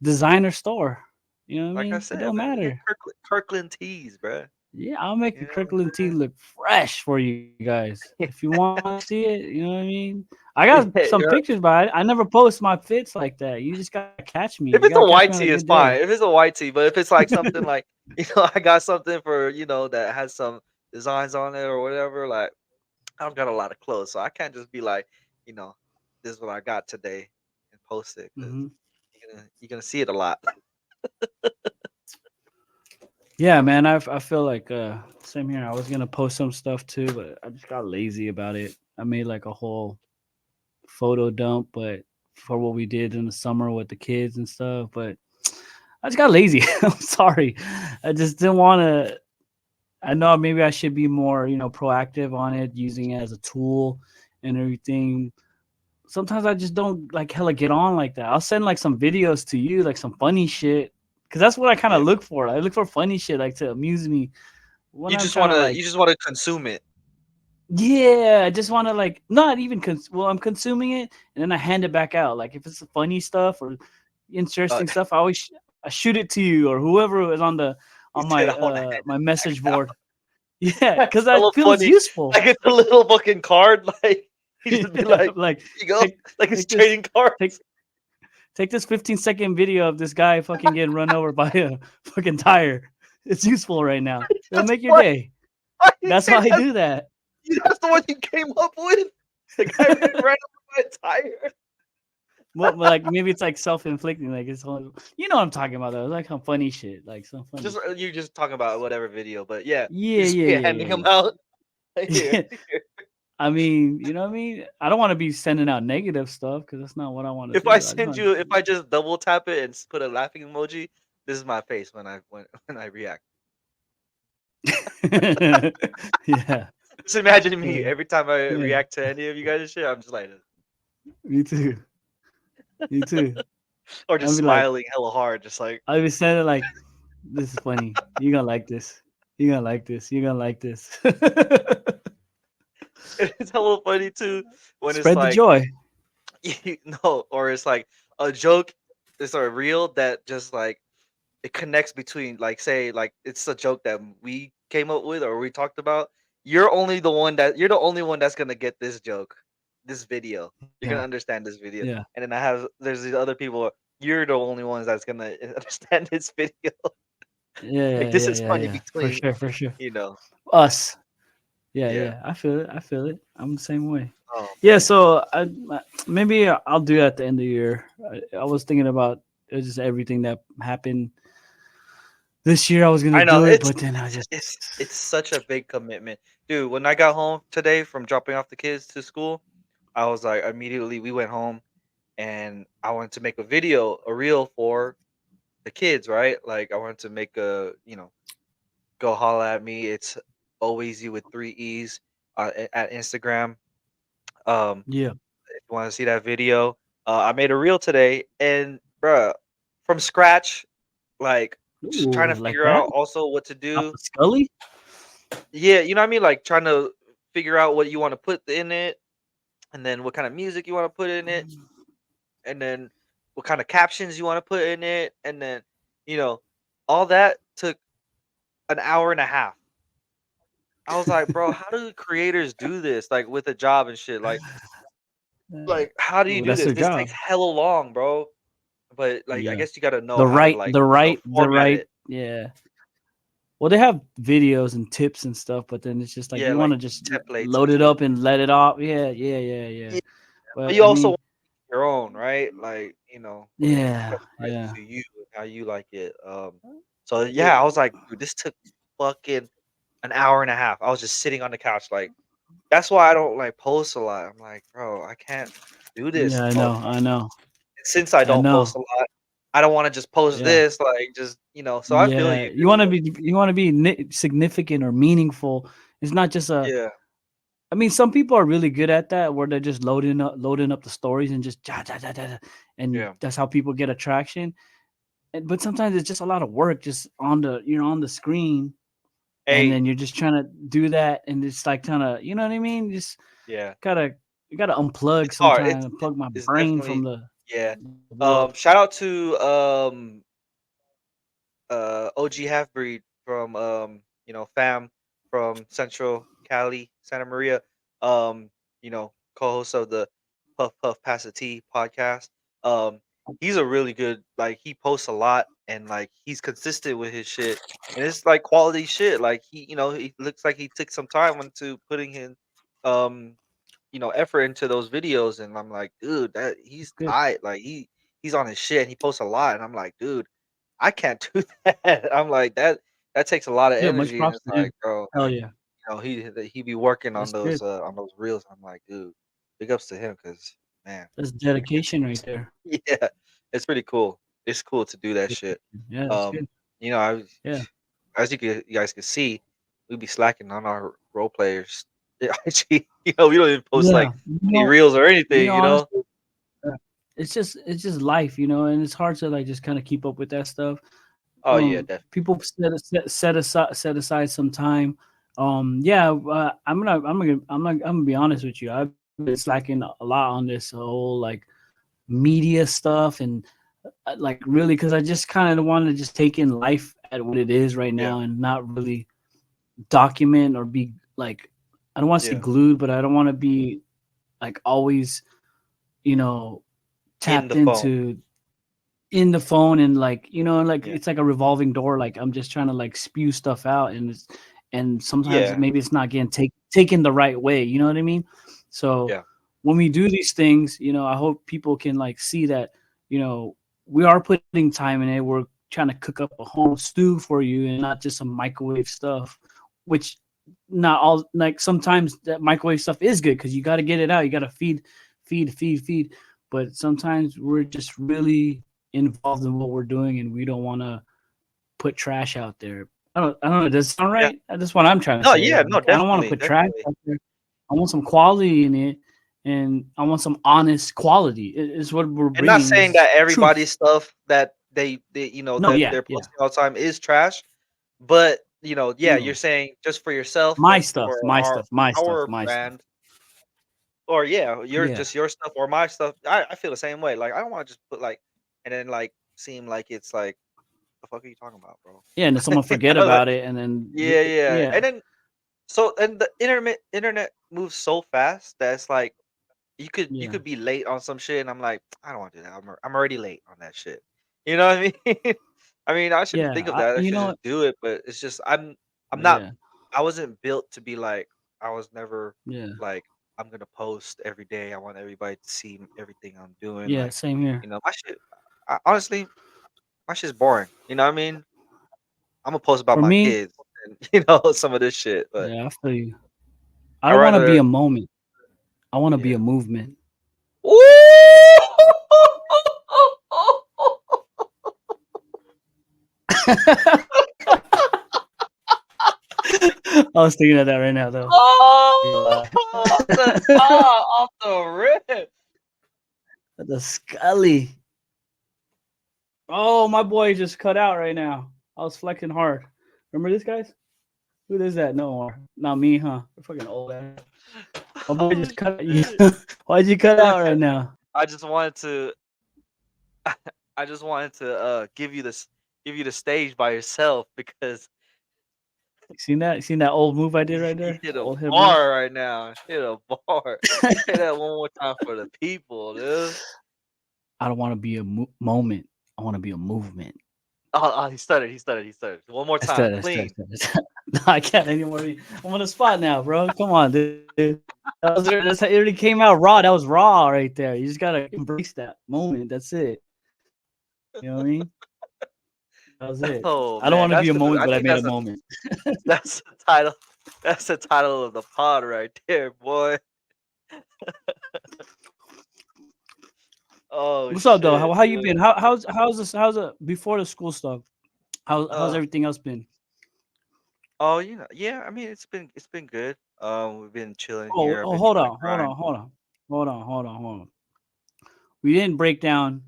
designer store. You know what I Like I mean? It said, don't man, get matter. Kirkland tees, bruh. Yeah, I'll make You a know what Kirkland tee I'm look fresh for you guys. If you want to see it, you know what I mean. I got saying? some pictures, Yeah. but I never post my fits like that. You just gotta catch me. You If gotta it's a catch me on white a tee, good it's day. fine. If it's a white tee, but if it's like something like, I got something for, that has some designs on it or whatever, like I've got a lot of clothes, so I can't just be like, you know, this is what I got today and post it because Hmm. you're gonna see it a lot. Yeah, man. I feel like same here. I was gonna post some stuff too, but I just got lazy about it. I made like a whole photo dump, but for what we did in the summer with the kids and stuff. But I just got lazy. I'm sorry. I just didn't want to. I know maybe I should be more, proactive on it, using it as a tool and everything. Sometimes I just don't like hella get on like that. I'll send like some videos to you, like some funny shit, because that's what I kind Yeah, of look for. I look for funny shit, like to amuse me when you I'm just trying to wanna like, you just wanna consume it. yeah, I just want to like not even well, I'm consuming it and then I hand it back out. Like if it's funny stuff or Uh, interesting stuff, I shoot it to you or whoever is he on said, my "I wanna hand my it back message out." board. Yeah, That's because that hella feels funny. useful. Like it's a little fucking card. Like he just be Yeah, like, like "Here you go," take like it's take this trading cards. take take this 15-second video of this guy fucking getting run over by a fucking tire. It's useful right now. It'll That's make your why day. you That's say why I that's do that. that's the one you came up with. The guy ran over my tire. Well, like maybe it's like self-inflicting. Like it's all, you know what I'm talking about though. Like some funny shit, like some funny Just shit. you just talking about whatever video, but yeah, you Yeah, just yeah, be yeah, handing yeah, them out. Here, yeah. I mean, you know what I mean. I don't want to be sending out negative stuff because that's not what I want to do. I just want if I just double tap it and put a laughing emoji, this is my face when I react. to. Yeah, Just imagine me yeah, every time I yeah. react to any of you guys' shit. I'm just like, Me too. Me too. or I'll just be like, smiling hella hard, just like I'll be sending like, this is funny. You gonna like this. You gonna like this. You gonna like this. it's hella funny too when it's Spread the like joy. no, or it's like a joke is a reel that just like it connects between like say like it's a joke that we came up with or we talked about. You're the only one that's gonna get this joke, this video. You're Yeah, gonna understand this video. yeah, And then there's these other people. You're the only ones that's gonna understand this video. yeah, Like yeah, this yeah, is yeah, funny yeah. For between sure, for sure. you know. Us. Yeah, Yeah. yeah. I feel it. I feel it. I'm the same way. Oh Yeah. man. So maybe I'll do that at the end of the year. I was thinking about just everything that happened this year. I was gonna I know do it, it's but then I it's just it's it's such a big commitment, dude. When I got home today from dropping off the kids to school, I was like immediately we went home and I wanted to make a video, a reel for the kids, right? Like I wanted to make a, go holla at me. It's always you with three E's at Instagram. Um, Yeah. if you want to see that video, I made a reel today, and bruh, from scratch, like just trying Ooh, to like figure that? out also what to Off do. the Scully? Yeah, you know what I mean? Like trying to figure out what you want to put in it, and then what kind of music you want to put in it, and then what kind of captions you want to put in it, and then you know, all that took an hour and a half. I was like, bro, how do creators do this? Like with a job and shit. Like how do you Well, do that's this? their This job. takes hella long, bro. But like I Yeah. guess you gotta know The how to right, like, the right, the format right. it. Yeah. Well, they have videos and tips and stuff, but then it's just like Yeah, you want like to just templates and load it shit. up and let it off. Yeah, yeah, yeah, yeah. Yeah, but But you I also mean, want your own, right? Like, yeah, customize it yeah, to you and how you like it. So yeah, I was like, dude, this took fucking an hour and a half. I was just sitting on the couch, like that's why I don't like post a lot. I'm like, bro, I can't do this yeah. I all the know, time. I know, And since I I don't know. post a lot, I don't want to just post Yeah, this, like just so I feel yeah. you, dude. You want to be significant or meaningful. It's not just a. Yeah, I mean, some people are really good at that, where they're just loading up the stories and just and yeah. that's how people get attraction. But sometimes it's just a lot of work, just on the on the screen, and Hey, then you're just trying to do that, and it's like kind of, you know what I mean, just yeah. gotta you gotta unplug It's hard. sometimes, unplug my It's brain from definitely the yeah. world. Shout out to OG Halfbreed from fam from Central Cali, Santa Maria. Um, co-host of the Puff Puff Pass the Tea podcast. Um, he's a really good, like he posts a lot and like he's consistent with his shit. And it's like quality shit. Like he looks like he took some time into putting in um effort into those videos, and I'm like, dude, that he's Good. tight. Like he's on his shit and he posts a lot, and I'm like, dude, I can't do that. I'm like that takes a lot of Yeah, much energy, and props it's to him. like, bro, Hell yeah, he be working that's good. on those reels. I'm like, dude, big ups to him because man, That's I can't. dedication right there. Yeah, it's pretty cool. It's cool to do that shit. Yeah, that's Um, good. I was, Yeah, as you guys can see, we be slacking on our role players. IG, we don't even post yeah. like any reels or You anything. know, honestly, uh, it's just life, and it's hard to like just kind of keep up with that stuff. Oh yeah, definitely. People set aside some time. Yeah, I'm gonna be honest with you. I've been slacking a lot on this whole like media stuff, and like really, because I just kind of want to just take in life at what it is right Yeah, now and not really document or be like, I don't want to say yeah. glued, but I don't want to be like always, you know, In tapped the phone. into in the phone, and like, like Yeah, it's like a revolving door. Like I'm just trying to like spew stuff out, and sometimes yeah, maybe it's not getting taken the right way. You know what I mean? So yeah, when we do these things, I hope people can like see that, we are putting time in it. We're trying to cook up a home stew for you and not just some microwave stuff, which not all, like sometimes that microwave stuff is good because you got to get it out. You got to feed. But sometimes we're just really involved in what we're doing, and we don't want to put trash out there. I don't know. Does it sound yeah. right? That's what I'm trying to No, say. yeah, no, Like, I don't want to definitely, put trash definitely. out there. I want some quality in it, and I want some honest quality. It's what we're And not bringing. saying Is that truth. everybody's stuff that No, that yeah, they're yeah, posting all the time is trash, but yeah, you're no. saying just for yourself My and stuff, for my stuff, my stuff, our my stuff. brand, or yeah, Yeah, your stuff or my stuff. I feel the same way. Like I don't want to just put like and then like seem like it's like the fuck are you talking about, bro? yeah. And then someone forget Like, about it, and then yeah, yeah, yeah, and then and the internet moves so fast that it's like you yeah, could be late on some shit, and I'm like, I don't want to do that. I'm already late on that shit. You know what I mean? I mean, I shouldn't yeah. think of that. I You should know just what? do it. But it's just I'm not. Yeah, I wasn't built to be like. I was never yeah, like I'm gonna post every day. I want everybody to see everything I'm doing. yeah. Like, Same here. my shit. Honestly, my shit's boring. You know what I mean? I'm gonna post about For my me, kids and some of this shit. But yeah, I feel you. I I don't want to be rather a moment. I want to be yeah. a movement. Ooh! I was thinking of that right now, though. I ain't gonna Oh, lie. off the top, off the rip. The Scully. Oh, my boy just cut out right now. I was flexing hard. Remember this, guys? Who is that? No more. Not me, huh? We're fucking old ass. My boy Oh just cut you. shit. Why'd you cut out right now? I just wanted to I just wanted to give you the stage by yourself because You seen that? You seen that old move I did you right there? hit The a old head move. bar right now. Hit a bar. Say that one more time for the people, dude. I don't want to be a moment. I want to be a movement. Oh, he stuttered. He stuttered. He stuttered. One more I time, said, I said, clean. I said. No, I can't anymore. I'm on the spot now, bro. Come on, dude. It already came out raw. That was raw right there. You just gotta embrace that moment. That's it. You know what I mean? That was it. Oh I don't man, want to be a moment, I but I think made a moment. that's the title. That's the title of the pod right there, boy. Oh What's up, though? shit, How you dude. been? How's this? How's the before the school stuff? How's Uh everything else been? oh, yeah. I mean, it's been good. We've been chilling Oh, here. I've oh, been hold trying to on, hold grind. on, hold on, hold on. We didn't break down.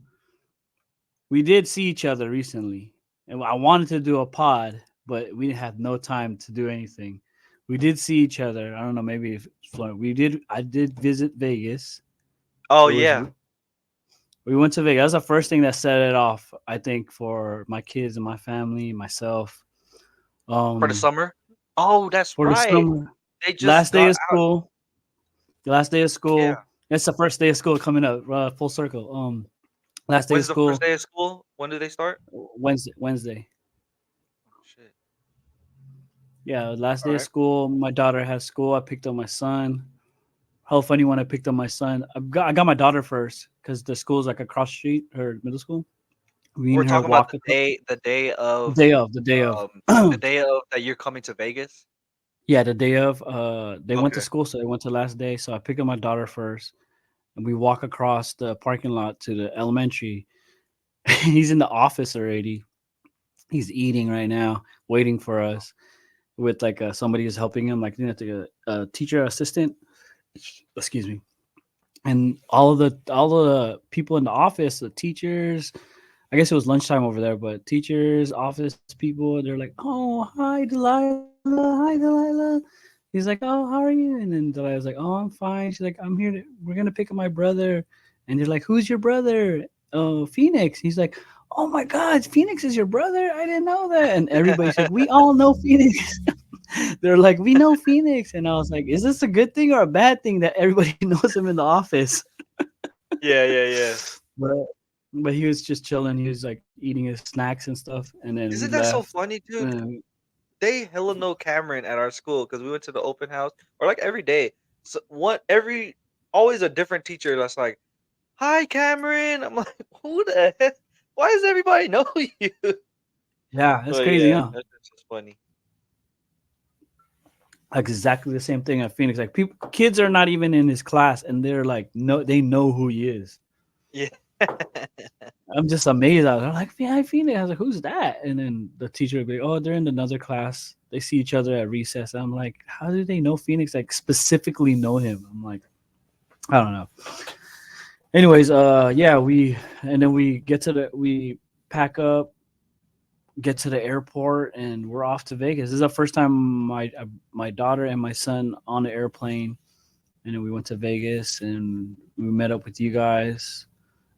We did see each other recently, and I wanted to do a pod, but we didn't have no time to do anything. We did see each other. I don't know, maybe if we did. I did visit Vegas. Oh It was yeah, we went to Vegas. That was the first thing that set it off. I think for my kids and my family, myself. for the Um, summer. Oh, that's for the right. summer, They just last day got of out. school. The last day of Yeah. school. That's the first day of school coming up. Full circle. Last day of When's the first school. day of school? When do they start? Wednesday. Wednesday. Oh shit. Yeah, last All day of right. school. My daughter has school. I picked up my son. How funny when I picked up my son. I got my daughter first because the school's like across the street, her middle school. We We're and her talking about walk the day the of day of, the day of. the day of that you're coming to Vegas. Yeah, the day of. They went to Okay. school, so they went to last day. So I picked up my daughter first, and we walk across the parking lot to the elementary. He's in the office already. He's eating right now, waiting for us. With like somebody is helping him, like a teacher assistant. Excuse me. And all the people in the office, the teachers. I guess it was lunchtime over there, but teachers, office people, they're like, "Oh, hi, Delilah. Hi, Delilah." He's like, "Oh, how are you?" And then Delilah's like, "Oh, I'm fine." She's like, "I'm here. We're gonna pick up my brother." And they're like, "Who's your brother?" "Oh, Phoenix." He's like, "Oh my God, Phoenix is your brother? I didn't know that." And everybody's like, "We all know Phoenix." They're like, "We know Phoenix," and I was like, "Is this a good thing or a bad thing that everybody knows him in the office?" Yeah, yeah, yeah. But but he was just chilling. He was like eating his snacks and stuff, and then we Isn't that so left. funny, dude? And They hella know Cameron at our school because we went to the open house or like every day. So what every always a different teacher that's like, "Hi, Cameron." I'm like, "Who the heck? Why does everybody know you?" yeah, that's But crazy, yeah, huh? that's just funny. Like exactly the same thing at Phoenix. Like people, kids are not even in his class, and they're like, no, they know who he is. Yeah. I'm just amazed. I was like, "Yeah, Phoenix." I was like, "Who's that?" And then the teacher would be, "Oh, they're in another class. They see each other at recess." I'm like, "How do they know Phoenix? Like specifically know him?" I'm like, I don't know. Anyways, yeah, and then we pack up, get to the airport, and we're off to Vegas. This is the first time my daughter and my son on the airplane, and then we went to Vegas and we met up with you guys.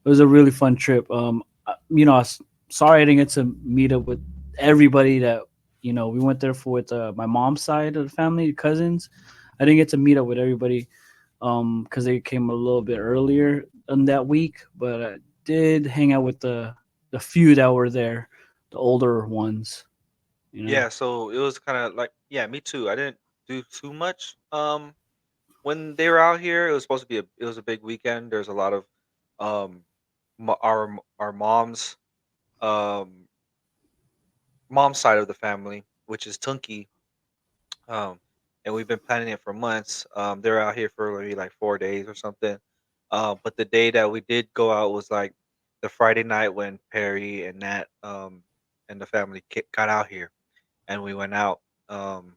It was a really fun trip. Sorry I didn't get to meet up with everybody that we went there for with my mom's side of the family, cousins. I didn't get to meet up with everybody because they came a little bit earlier in that week, but I did hang out with the few that were there, the older ones. You know. Yeah, so it was kind of like, yeah, me too. I didn't do too much. When they were out here, it was supposed to be it was a big weekend. There's a lot of um our um mom's side of the family, which is Tunky. Um, and we've been planning it for months. They're out here for maybe like 4 days or something. But the day that we did go out was like the Friday night when Perry and Nat and the family got out here, and we went out. Um,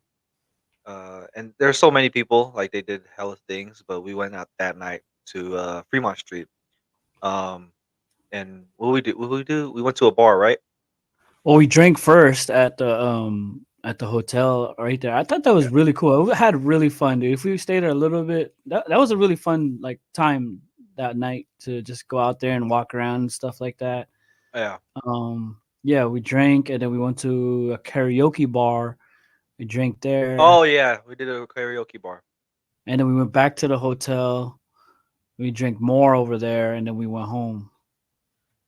and there's so many people, like they did hella things, but we went out that night to Fremont Street. Um, and what we do? What we do? We went to a bar, right? Well, we drank first at the hotel right there. I thought that was Yeah. really cool. We had really fun, dude. If we stayed there a little bit, that was a really fun like time that night to just go out there and walk around and stuff like that. Yeah. Yeah, we drank and then we went to a karaoke bar. We drank there Oh yeah, we did a karaoke bar. and then we went back to the hotel. We drank more over there and then we went home.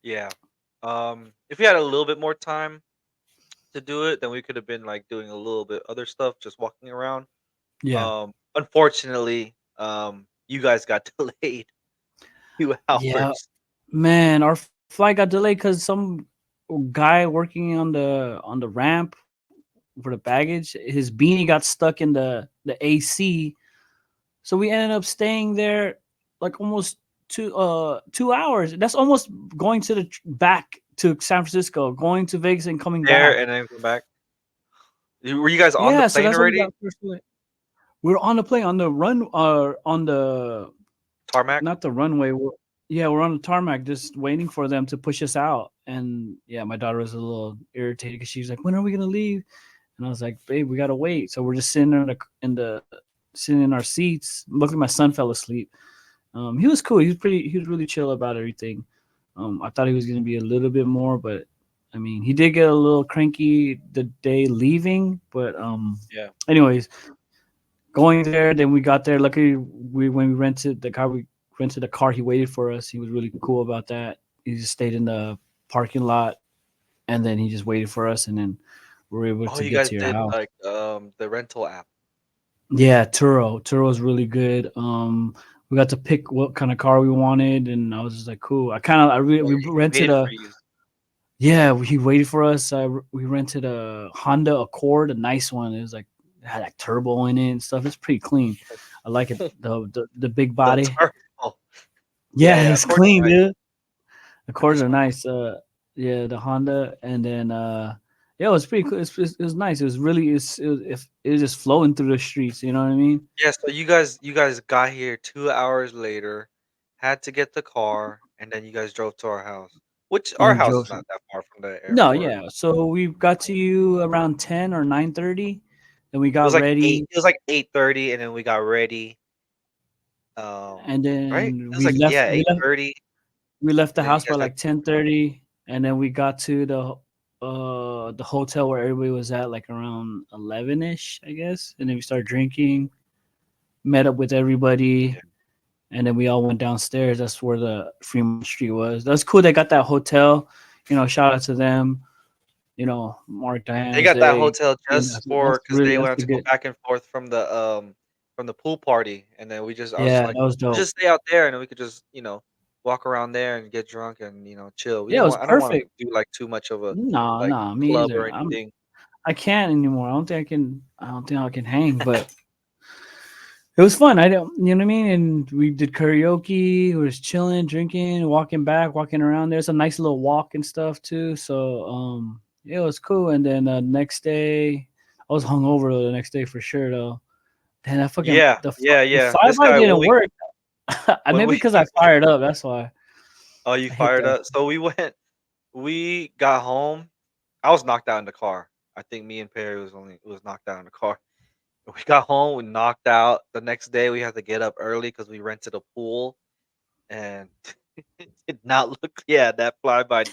Yeah. If we had a little bit more time to do it, then we could have been like doing a little bit other stuff, just walking around. Yeah. Unfortunately, you guys got delayed 2 Yeah, hours. man, our flight got delayed because some guy working on the ramp for the baggage, his beanie got stuck in the AC. So we ended up staying there like almost 2 hours. That's almost going to the back to San Francisco, going to Vegas and coming There back. and then come back. Were you guys on the Yeah, so plane that's what we already? got first flight. We were on the plane on the run on the Tarmac? not the runway. Yeah, we're on the tarmac just waiting for them to push us out. And yeah, my daughter was a little irritated because she was like, "When are we gonna leave?" And I was like, "Babe, we gotta wait." So we're just sitting in the sitting in our seats. Luckily, my son fell asleep. He was cool. He was really chill about everything. I thought he was gonna be a little bit more, but I mean, he did get a little cranky the day leaving. But Yeah. anyways, going there, then we got there. Luckily, when we rented the car. He waited for us. He was really cool about that. He just stayed in the parking lot, and then he just waited for us, and then we were able Oh, to you get guys to your did house. like the rental app. Yeah, Turo is really good. We got to pick what kind of car we wanted, and I was just like, cool. We He rented waited a for you. yeah. He waited for us. We rented a Honda Accord, a nice one. It was like it had like turbo in it and stuff. It's pretty clean. I like it. The big The body. turtle. Yeah, Yeah, yeah, it's of course clean, nice. dude. The They're Accords nice are ones. nice. Yeah, the Honda, and then yeah, it was pretty cool. It was nice. It was really it was just flowing through the streets. You know what I mean? Yeah, so you guys got here 2 hours later, had to get the car, and then you guys drove to our house. Which And our we house drove. is not that far from the No, airport. yeah. So we got to you around 10 or 9:30. Then we It got was like 8 ready, it was like 8:30 and then we got ready. and Right? then It was like yeah, we left 8:30 we left the and then you house by guys had like 10:30, and then we got to the hotel where everybody was at like around 11ish, I guess. And then we started drinking, met up with everybody, yeah. and then we all went downstairs. That's where the Fremont Street was. That's cool. They got that hotel. Shout out to them. Mark They Diane's. got that hotel just That's for because really they that's wanted a to go good. back and forth from the pool party, and then I was just Yeah, like, that was "Let's dope. just stay out there, and then we could just, walk around there and get drunk and, chill." We Yeah, it didn't was want I don't wanna perfect. do, like, too much of a, No, like, no, me club or either. anything. I can't anymore. I don't think I can. I don't think I can hang. But it was fun. I don't. You know what I mean? And we did karaoke. We was chilling, drinking, walking back, walking around. There's a nice little walk and stuff too. So yeah, it was cool. And then next day, I was hungover the next day for sure though. Then that fucking Yeah, yeah, the yeah. This flyby guy, didn't work. when Maybe we because I fired up. That's why oh, you I hit fired that. up? So we got home. I was knocked out in the car. I think me and Perry was knocked out in the car. We got home, we knocked out. The next day, we had to get up early because we rented a pool, and it did not look yeah, that flyby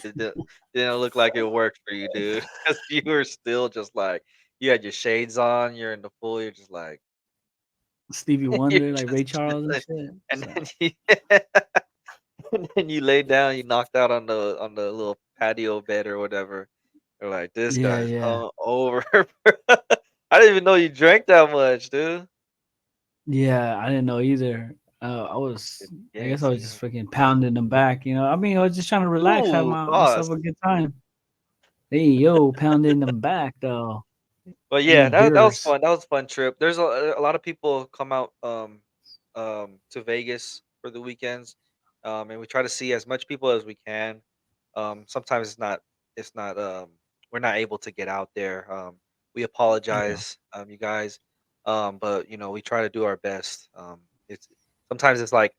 didn't look like it worked for you, dude. Because you were still just like you had your shades on, you're in the pool, you're just like Stevie you're Wonder, like Ray just Charles and chilling, shit. and So then you and then you laid down, you knocked out on the little patio bed or whatever. You're like, "This yeah, guy's yeah. hungover." I didn't even know you drank that much, dude. Yeah, I didn't know either. Yeah, I guess I was see, just freaking pounding them back. I mean, I was just trying to relax, have ooh, myself pause. a good time. Hey, yo, pounding them back though. But Hey, yeah, that was yours. fun. That was a fun trip. There's a lot of people come out to Vegas for the weekends, and we try to see as much people as we can. Sometimes it's not we're not able to get out there. We Yeah. apologize, you guys, but we try to do our best. It's sometimes it's like,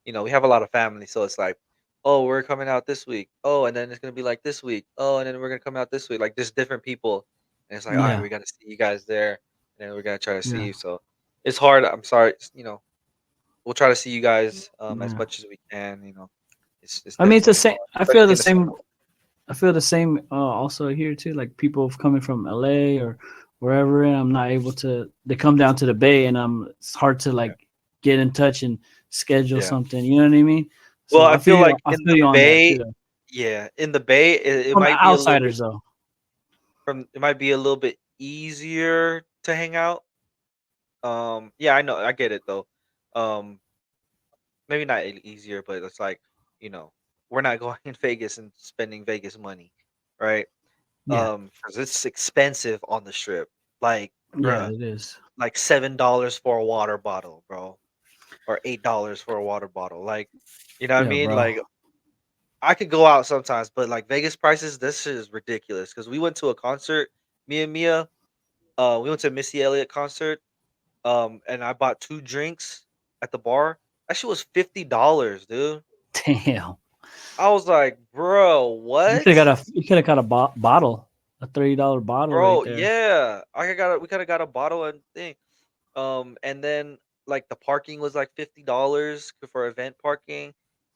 we have a lot of family, so it's like, oh, we're coming out this week. Oh, and then it's gonna be like this week. Oh, and then we're gonna come out this week. Like there's different people, and it's like, all right, Yeah. we gotta see you guys there, and then we're gonna try to see Yeah. you. So it's hard. I'm sorry. We'll try to see you guys as Yeah. much as we can. It's I mean, it's the definitely same. hard, I feel especially the in the same. summer. I feel the same also here too. Like people coming from LA or wherever, and I'm not able to. They come down to the Bay, and it's hard to Yeah, like get in touch and schedule yeah. something. You know what I mean? Well, So I I feel feel you. like I in feel the you on that Bay, too. yeah, in the Bay, it From might be a little bit outsiders though. easier to hang out. Yeah, I know, I get it though. Um, maybe not easier, but it's like, you know, we're not going in Vegas and spending Vegas money, right? Yeah. Because it's expensive on the strip. Like, Yeah, bruh, it is. like $7 for a water bottle, bro, or $8 for a water bottle. Like, you know what I Yeah, mean? bro. Like, I could go out sometimes, but like Vegas prices, this shit is ridiculous. Because we went to a concert, me and Mia, we went to a Missy Elliott concert, and I bought 2 drinks at the bar. That shit was $50, dude. Damn. I was like, "Bro, what?" You could have got a bottle, a $30 bottle right Bro, there. yeah. We coulda got a bottle and thing. And then, like, the parking was, like, $50 for event parking,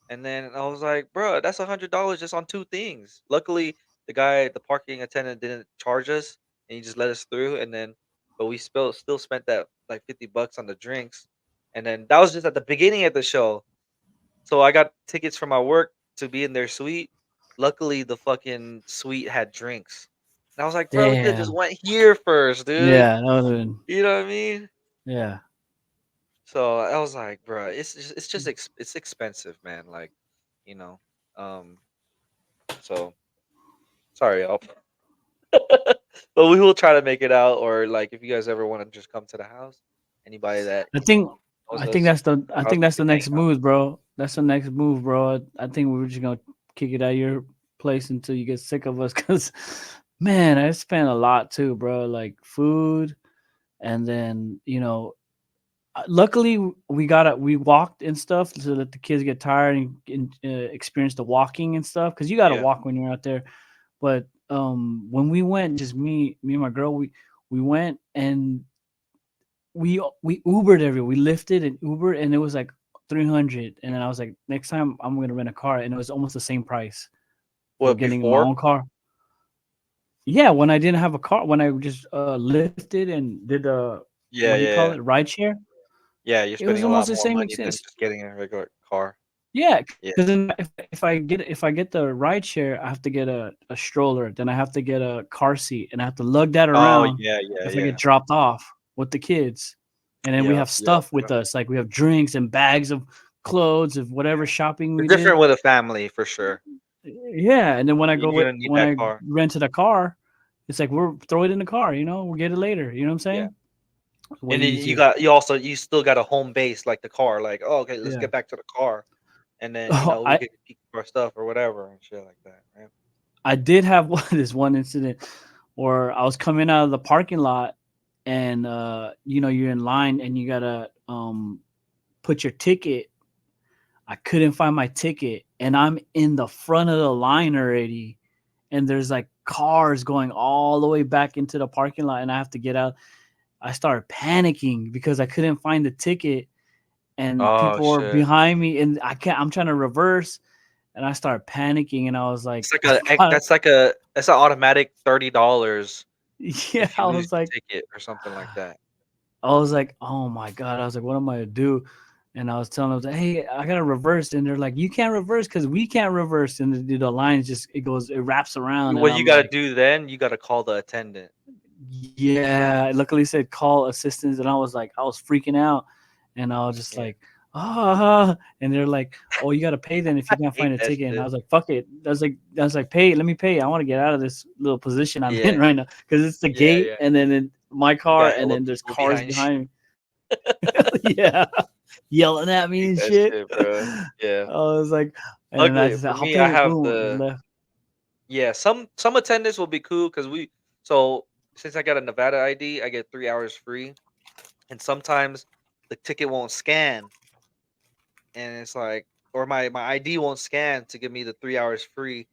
and then I was like, "Bro, that's $100 just on 2 things." Luckily, the parking attendant didn't charge us, and he just let us through, and then but we still spent that, like, $50 on the drinks, and then that was just at the beginning of the show. So I got tickets from my work to be in their suite. Luckily, the fucking suite had drinks. And I was like, "Bro, we coulda just Damn. went here first, dude." Yeah, that would have been. You know what I mean? Yeah. So I was like, "Bro, it's just it's expensive, man." Like, you know. Um. So sorry, y'all. But we will try to make it out, or like if you guys ever want to just come to the house, anybody that I think knows I think us, that's the I our house, think we that's the can hang next out. move, bro. That's the next move, bro. I think we were just gonna kick it at your place until you get sick of us, cause man, I spent a lot too, bro. Like food, and then luckily we walked and stuff so that the kids get tired and experience the walking and stuff, cause you gotta Yeah. walk when you're out there. But when we went, just me and my girl, we went and we Ubered everywhere. We lifted and Ubered, and it was like 300. And then I was like, next time I'm gonna rent a car, and it was almost the same price for What getting my before? own car. Yeah, when I didn't have a car, when I just lifted and did what do Yeah, you call it, yeah, yeah. ride share, Yeah, you're it was spending a almost lot the more same money than expense. just getting a regular car. Yeah, Yeah. because then if I get the ride share, I have to get a stroller, then I have to get a car seat, and I have to lug that Oh, around yeah, yeah, if I get yeah. dropped off with the kids. And then we Yep, have yep, stuff with yep. us, like we have drinks and bags of clothes of whatever Yeah. shopping we It's did. different with a family for sure. Yeah, and then You're gonna need when that I car. rented a car, it's like we're throw it in the car, we'll get it later. You know what I'm Yeah. saying? Way And then easier. you still got a home base like the car. Like, oh, okay, let's Yeah. get back to the car, and then Oh, we could keep our stuff or whatever and shit like that, right? I did have this one incident where I was coming out of the parking lot, and you're in line and you gotta put your ticket. I couldn't find my ticket, and I'm in the front of the line already, and there's like cars going all the way back into the parking lot, and I have to get out. I started panicking because I couldn't find the ticket, and Oh people were shit! behind me, and I'm trying to reverse, and I started panicking, and I was like, It's that's an automatic $30 yeah, if you lose your ticket or something like that. oh my god, I was like, what am I gonna do? And I was telling them, hey, I gotta reverse, and they're like, you can't reverse because we can't reverse, and the line just it wraps around, and What you I'm gotta like, do then? You gotta call the attendant. yeah. Luckily, it said call assistance, and I was freaking out, and I was just Yeah, like, and they're like, oh, you gotta pay then if I you can't hate find a that ticket, and I shit. was like, fuck it. I was like, pay, let me pay. I want to get out of this little position I'm in Yeah, right now because it's the yeah, gate, yeah. and then my You car, got and hella then there's people cars behind you. behind me. Yeah, yelling at me Hate and that shit. shit, bro. I Yeah. was like, and then I Luckily just for said, me, I okay, have boom, and the left. Yeah, some attendants will be cool because we so since I got a Nevada ID, I get 3 hours free, and sometimes the ticket won't scan, and it's like, or my ID won't scan to give me the 3 hours free.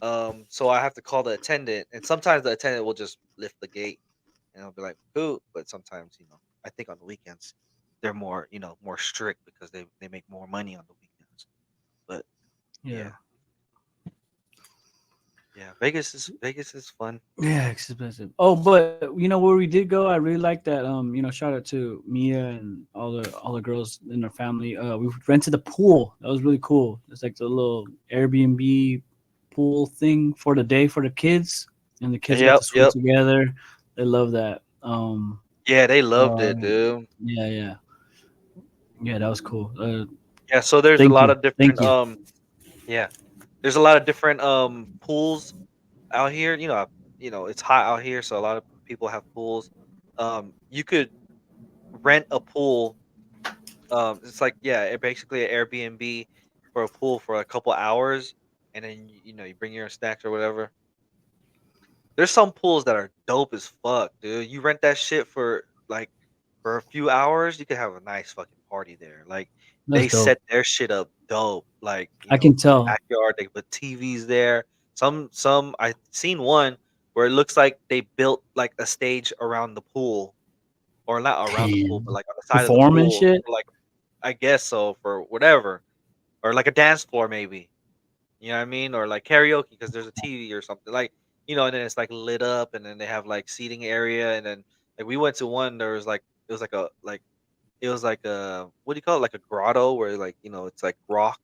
So I have to call the attendant, and sometimes the attendant will just lift the gate, and I'll be like, cool. But sometimes, I think on the weekends they're more, more strict because they make more money on the weekends. But Yeah. yeah, yeah, Vegas is fun. Yeah, expensive. Oh, but where we did go, I really like that. Shout out to Mia and all the girls in their family. We rented a pool. That was really cool. It's like the little Airbnb pool thing for the day for the kids, and the kids got Yep, to swim yep. together. They love that. Yeah, they loved Uh, it, dude. yeah, yeah, yeah. That was cool. Yeah, so there's a Thank lot you, of thank different you. yeah, there's a lot of different pools out here. It's hot out here, so a lot of people have pools. You could rent a pool. It's like, yeah, basically an Airbnb for a pool for a couple hours, and then you bring your snacks or whatever. There's some pools that are dope as fuck, dude. You rent that shit for a few hours, you could have a nice fucking party there. Like That's they dope. set their shit up dope. Like, I can in the tell. backyard, they put TVs there. Some I seen one where it looks like they built like a stage around the pool, or not around the pool, but Damn. like on the side of the Perform and pool, shit. like I guess so for whatever, or like a dance floor maybe. You know what I mean? Or like karaoke because there's a TV or something. Like, and then it's like lit up, and then they have like seating area, and then like we went to one, there was like it was like a what do you call it? Like a grotto where like, it's like rock,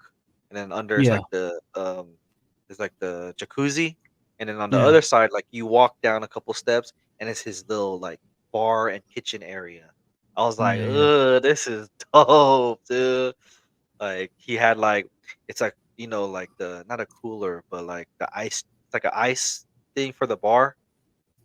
and then under is Yeah, like there's like the jacuzzi, and then on the yeah, other side, like you walk down a couple steps, and it's his little like bar and kitchen area. I was like, yeah, yeah. ugh, this is dope, dude. Like he had like it's like, like the not a cooler, but like the ice it's like an ice thing for the bar.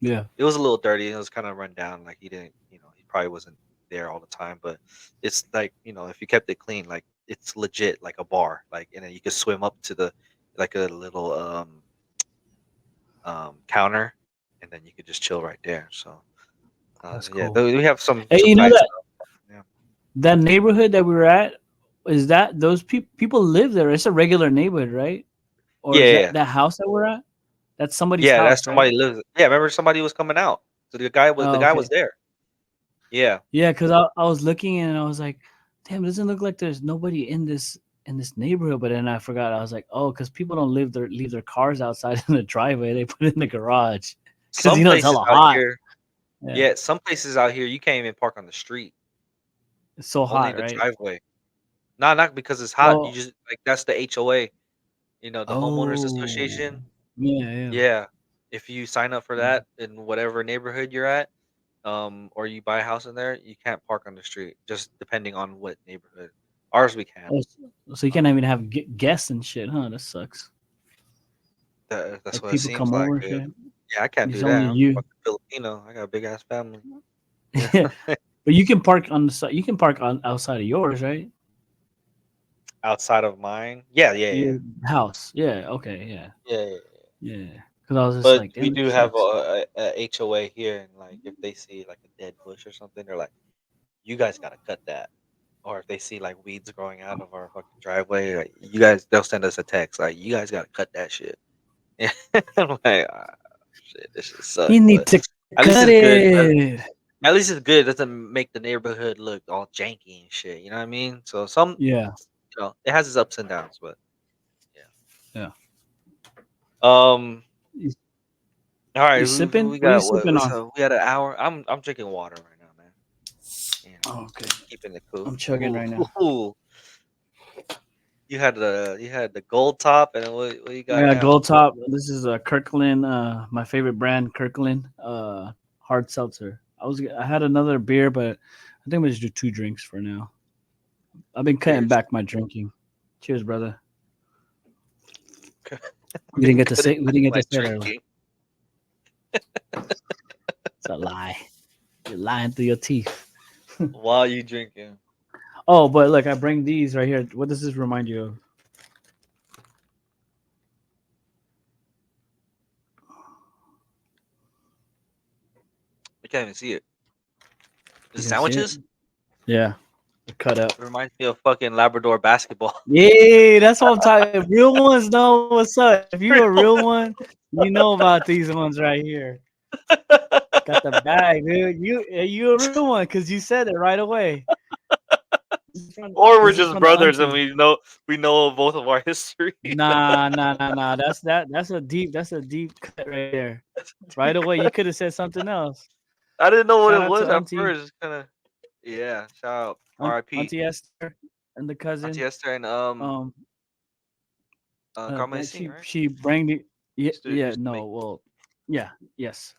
Yeah. It was a little dirty, and it was kind of run down. Like he didn't, he probably wasn't there all the time, but it's like, if you kept it clean, like it's legit like a bar. Like, and then you could swim up to the like a little counter, and then you could just chill right there. So That's yeah, cool. we have Hey, some you know nice that stuff. Yeah. that neighborhood that we were at, is that those people live there? It's a regular neighborhood, right? Or Yeah, is yeah, that yeah. that house that we're at? That's somebody's Yeah, that's house, right? somebody lives. Yeah, remember somebody was coming out. So the Oh, guy was okay. there. Yeah. Yeah, because I was looking and I was like, damn, it doesn't look like there's nobody in this neighborhood. But then I forgot. I was like, oh, because people don't leave their cars outside in the driveway. They put it in the garage because Some it's places hella out hot. here, Yeah, yeah, some places out here you can't even park on the street, it's so only hot, the right? driveway. Not because it's hot. You Oh, just like that's the HOA, the homeowners oh, association. yeah, yeah. Yeah. If you sign up for that in whatever neighborhood you're at, or you buy a house in there, you can't park on the street, just depending on what neighborhood. Ours we can. Oh, so you Um, can't even have guests and shit, huh? That sucks. that's Like what it people seems come like, over and dude. shit. Yeah, I can't It's do only that. I'm you. fucking Filipino. I got a big ass family. Yeah. But you can park on the side. You can park on outside of yours, right? Outside of mine. Yeah, yeah, yeah. Your house. Yeah. Okay. Yeah. Yeah, yeah, yeah. Yeah. Because I was just But like, we damn, that do have sucks. a HOA here, and like if they see like a dead bush or something, they're like, "You guys gotta cut that." Or if they see like weeds growing out of our fucking driveway, like, they'll send us a text like, "You guys gotta cut that shit." Yeah, I'm like, "Ah, shit, this shit sucks," You need but to at least cut it's good. it. At least it's good. It doesn't make the neighborhood look all janky and shit. You know what I mean? So Yeah. it has its ups and downs, but yeah. Yeah. Um. You, All right, you we sipping? What are you got what? sipping What's on? up? We had an hour. I'm drinking water right now, man. Yeah, Oh, okay. keeping it cool. I'm chugging Ooh, right now. ooh. You had the gold top, and what you I got got now? Gold Top. This is a Kirkland, my favorite brand, Kirkland, hard seltzer. I had another beer, but I think I'm just do two drinks for now. I've been cutting Cheers. back my drinking. Cheers, brother. I've We didn't been get to cutting say. We back didn't get my to say that. drinking. It's a lie. You're lying through your teeth. While you drinking. Oh, but look, I bring these right here. What does this remind you of? can't even see it. Is You it can see it. sandwiches? Yeah, they're cut up. It reminds me of fucking Labrador basketball. Yeah, that's what I'm talking. Real ones know what's up. If you a real Real. one, you know about these ones right here. Got the bag, dude. You a real one because you said it right away. Or we're This is just from the brothers and auntie. we know both of our history. Nah. That's a deep cut right there. Right away, you could have said something else. I didn't know what Shout it out to was at auntie, first. It's kind of yeah. Shout out R.I.P. auntie Esther, and the Auntie cousin. Esther and Um, Carmen that Singh, right? she bring the yeah Used to no make. well yeah yes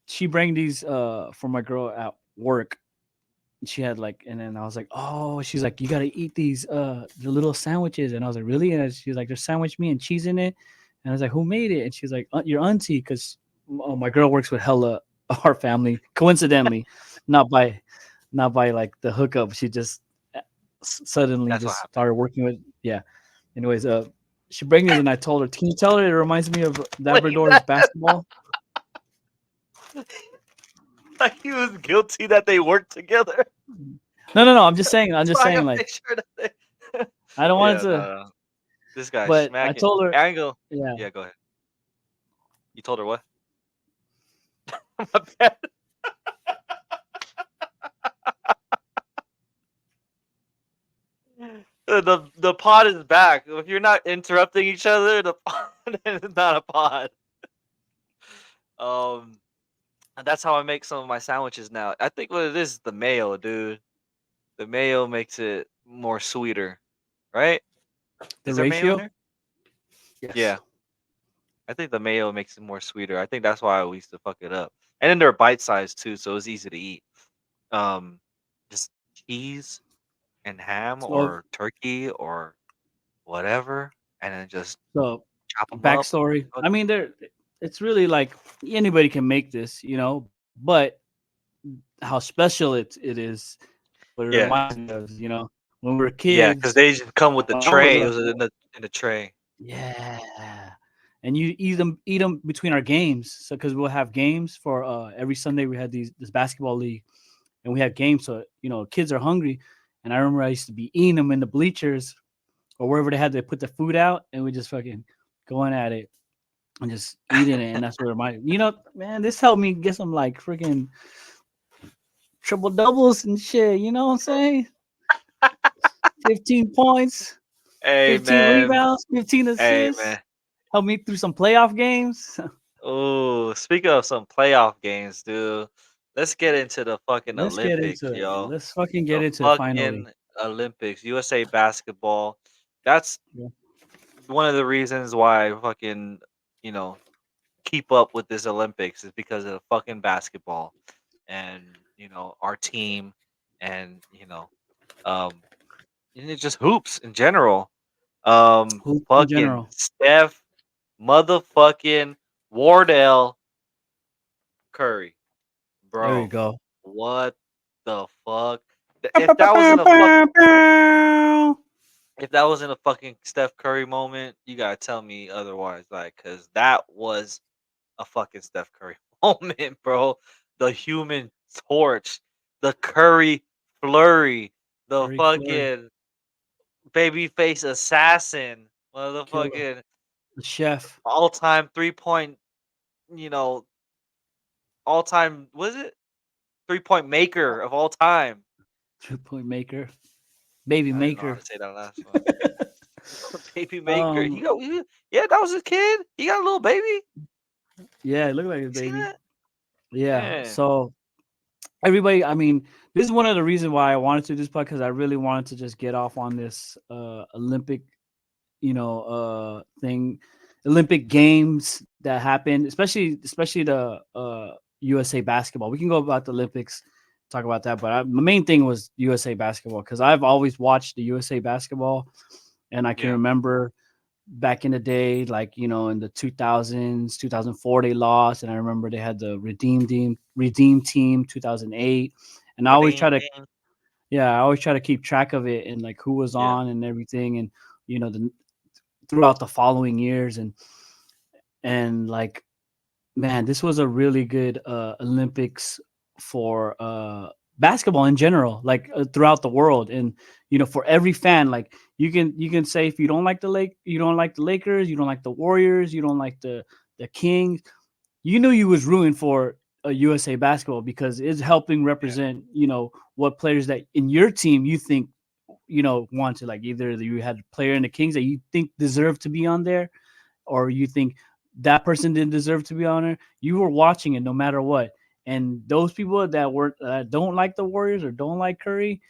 she bring these for my girl at work. She had like, and then I was like, oh, she's like, you gotta eat these the little sandwiches, and I was like, really? And she's like, there's sandwich meat and cheese in it, and I was like, who made it? And she's like, your auntie, because my girl works with hella our family, coincidentally, not by like the hookup. She just suddenly That's what just happened. started working with yeah. Anyways, she bring these, and I told her, can you tell her it reminds me of Wait, Labrador's basketball? like he was guilty that they worked together. No. I'm just saying. I'm So just I saying. gotta Like, make sure that they. I don't want Yeah, it to. no. This guy's But I smacking. told her, I ain't go. yeah. Yeah, go ahead. You told her what? My bad. The pod is back. If you're not interrupting each other, the pod is not a pod. Um, and that's how I make some of my sandwiches now. I think what it is the mayo, dude. The mayo makes it more sweeter, right? The Is there mayo in ratio. there? Yes. Yeah, I think the mayo makes it more sweeter. I think that's why we used to fuck it up. And then they're bite sized too, so it's easy to eat. Um, just cheese and ham So, or turkey or whatever, and then just so chop them up. backstory. I mean, there. It's really like anybody can make this, but how special it is. What it Yeah, reminds me of, when we were yeah, because kids. they just come with the My mom was tray. It like, was in the tray. yeah. And you eat them between our games. So because we'll have games for every Sunday we had this basketball league, and we had games, so kids are hungry. And I remember I used to be eating them in the bleachers or wherever they had to put the food out, and we just fucking going at it and just eating it. And that's what it reminded me. Man, this helped me get some like freaking triple doubles and shit. You know what I'm saying? 15 points, Hey 15 man, rebounds, 15 hey assists. man. Help me through some playoff games. Oh, speaking of some playoff games, dude, let's get into the fucking Let's get Olympics, into it. yo. Let's fucking get The into it fucking finally. Olympics, USA basketball. That's Yeah. one of the reasons why I fucking, you know, keep up with this Olympics is because of the fucking basketball and, our team and, um and it's just hoops in general. Hoops in Fucking general. Steph motherfucking Wardell Curry, There we bro. go. What the fuck? If that wasn't a fucking if that wasn't a fucking Steph Curry moment, you gotta tell me otherwise. Like, cause that was a fucking Steph Curry moment, bro. The human torch, the Curry flurry, the Curry Flurry. fucking babyface assassin, Killer. motherfucking The chef. all time 3 point, you know, all time was it 3 point maker of all time. 2-point maker. Baby I don't even know how maker. to say that last one. Baby maker. um, Yeah, that was his kid. He got a little baby. yeah, it looked like a You seen baby. that? Yeah. Yeah. So everybody, I mean, this is one of the reasons why I wanted to do this podcast, because I really wanted to just get off on this Olympic, thing, Olympic games that happened, especially the USA basketball. We can go about the Olympics, talk about that, but my main thing was USA basketball because I've always watched the USA basketball, and I can Yeah. remember back in the day, like in the 2000s, 2004, they lost, and I remember they had the redeem team 2008, and Redeem game. I always try to keep track of it and like who was Yeah. on and everything, and throughout the following years, and like man, this was a really good Olympics for basketball in general, like throughout the world, and for every fan, like you can say if you don't like you don't like the Lakers, you don't like the Warriors, you don't like the Kings, you knew you was rooting for a USA basketball because it's helping Yeah, represent what players that in your team you think want to, like, either you had a player in the Kings that you think deserved to be on there, or you think that person didn't deserve to be on there. You were watching it no matter what. And those people that don't like the Warriors or don't like Curry,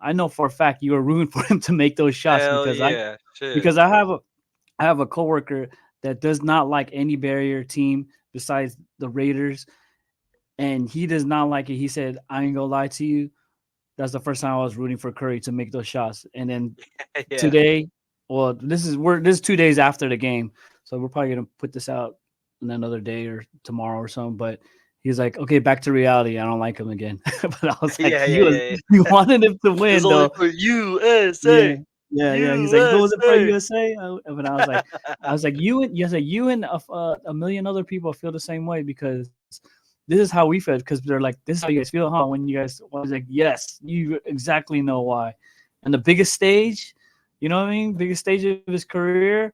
I know for a fact you were rooting for him to make those shots hell yeah, shit. because I have a coworker that does not like any barrier team besides the Raiders, and he does not like it. He said, "I ain't gonna lie to you. That's the first time I was rooting for Curry to make those shots." And then Yeah, today, well, this is 2 days after the game, so we're probably gonna put this out in another day or tomorrow or something. But he's like, "Okay, back to reality. I don't like him again." But I was like, yeah, yeah, yeah, yeah. you wanted him to It's win only though. for Yeah, USA, yeah. He's like, if it wasn't for USA. USA, but I was like, you and a million other people feel the same way because this is how we feel. Because they're like, this is how you guys feel, huh? When you guys, I was like, yes, you exactly know why. And the biggest stage, you know what I mean? Biggest stage of his career,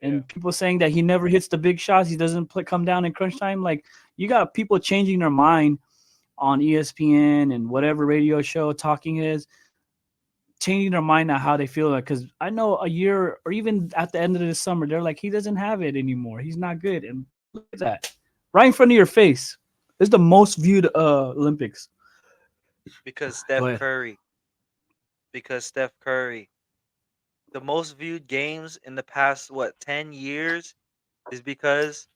and people Yeah, saying that he never hits the big shots, he doesn't come down in crunch time. Like, you got people changing their mind on ESPN and whatever radio show talking is changing their mind on how they feel. Because I know a year or even at the end of the summer, they're like, he doesn't have it anymore. He's not good. And look at that, right in front of your face. It's the most viewed Olympics. because Go Steph ahead. Curry. Because Steph Curry. The most viewed games in the past 10 years is because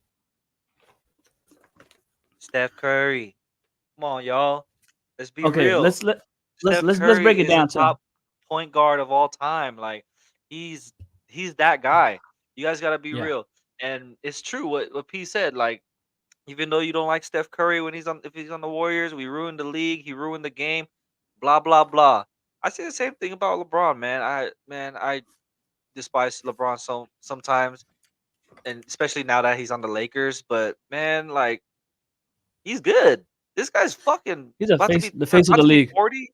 Steph Curry. Come on, y'all. Let's be Okay, real. Steph let's break Curry it is the down to top point guard of all time. Like he's he's that guy. You guys gotta be yeah, real. And it's true what P said. Like even though you don't like Steph Curry when he's on the Warriors, we ruined the league. He ruined the game. Blah blah blah. I say the same thing about LeBron, man. I despise LeBron sometimes, and especially now that he's on the Lakers. But man, like he's good. This guy's fucking he's a about to face, be the face of about the to be league. 40.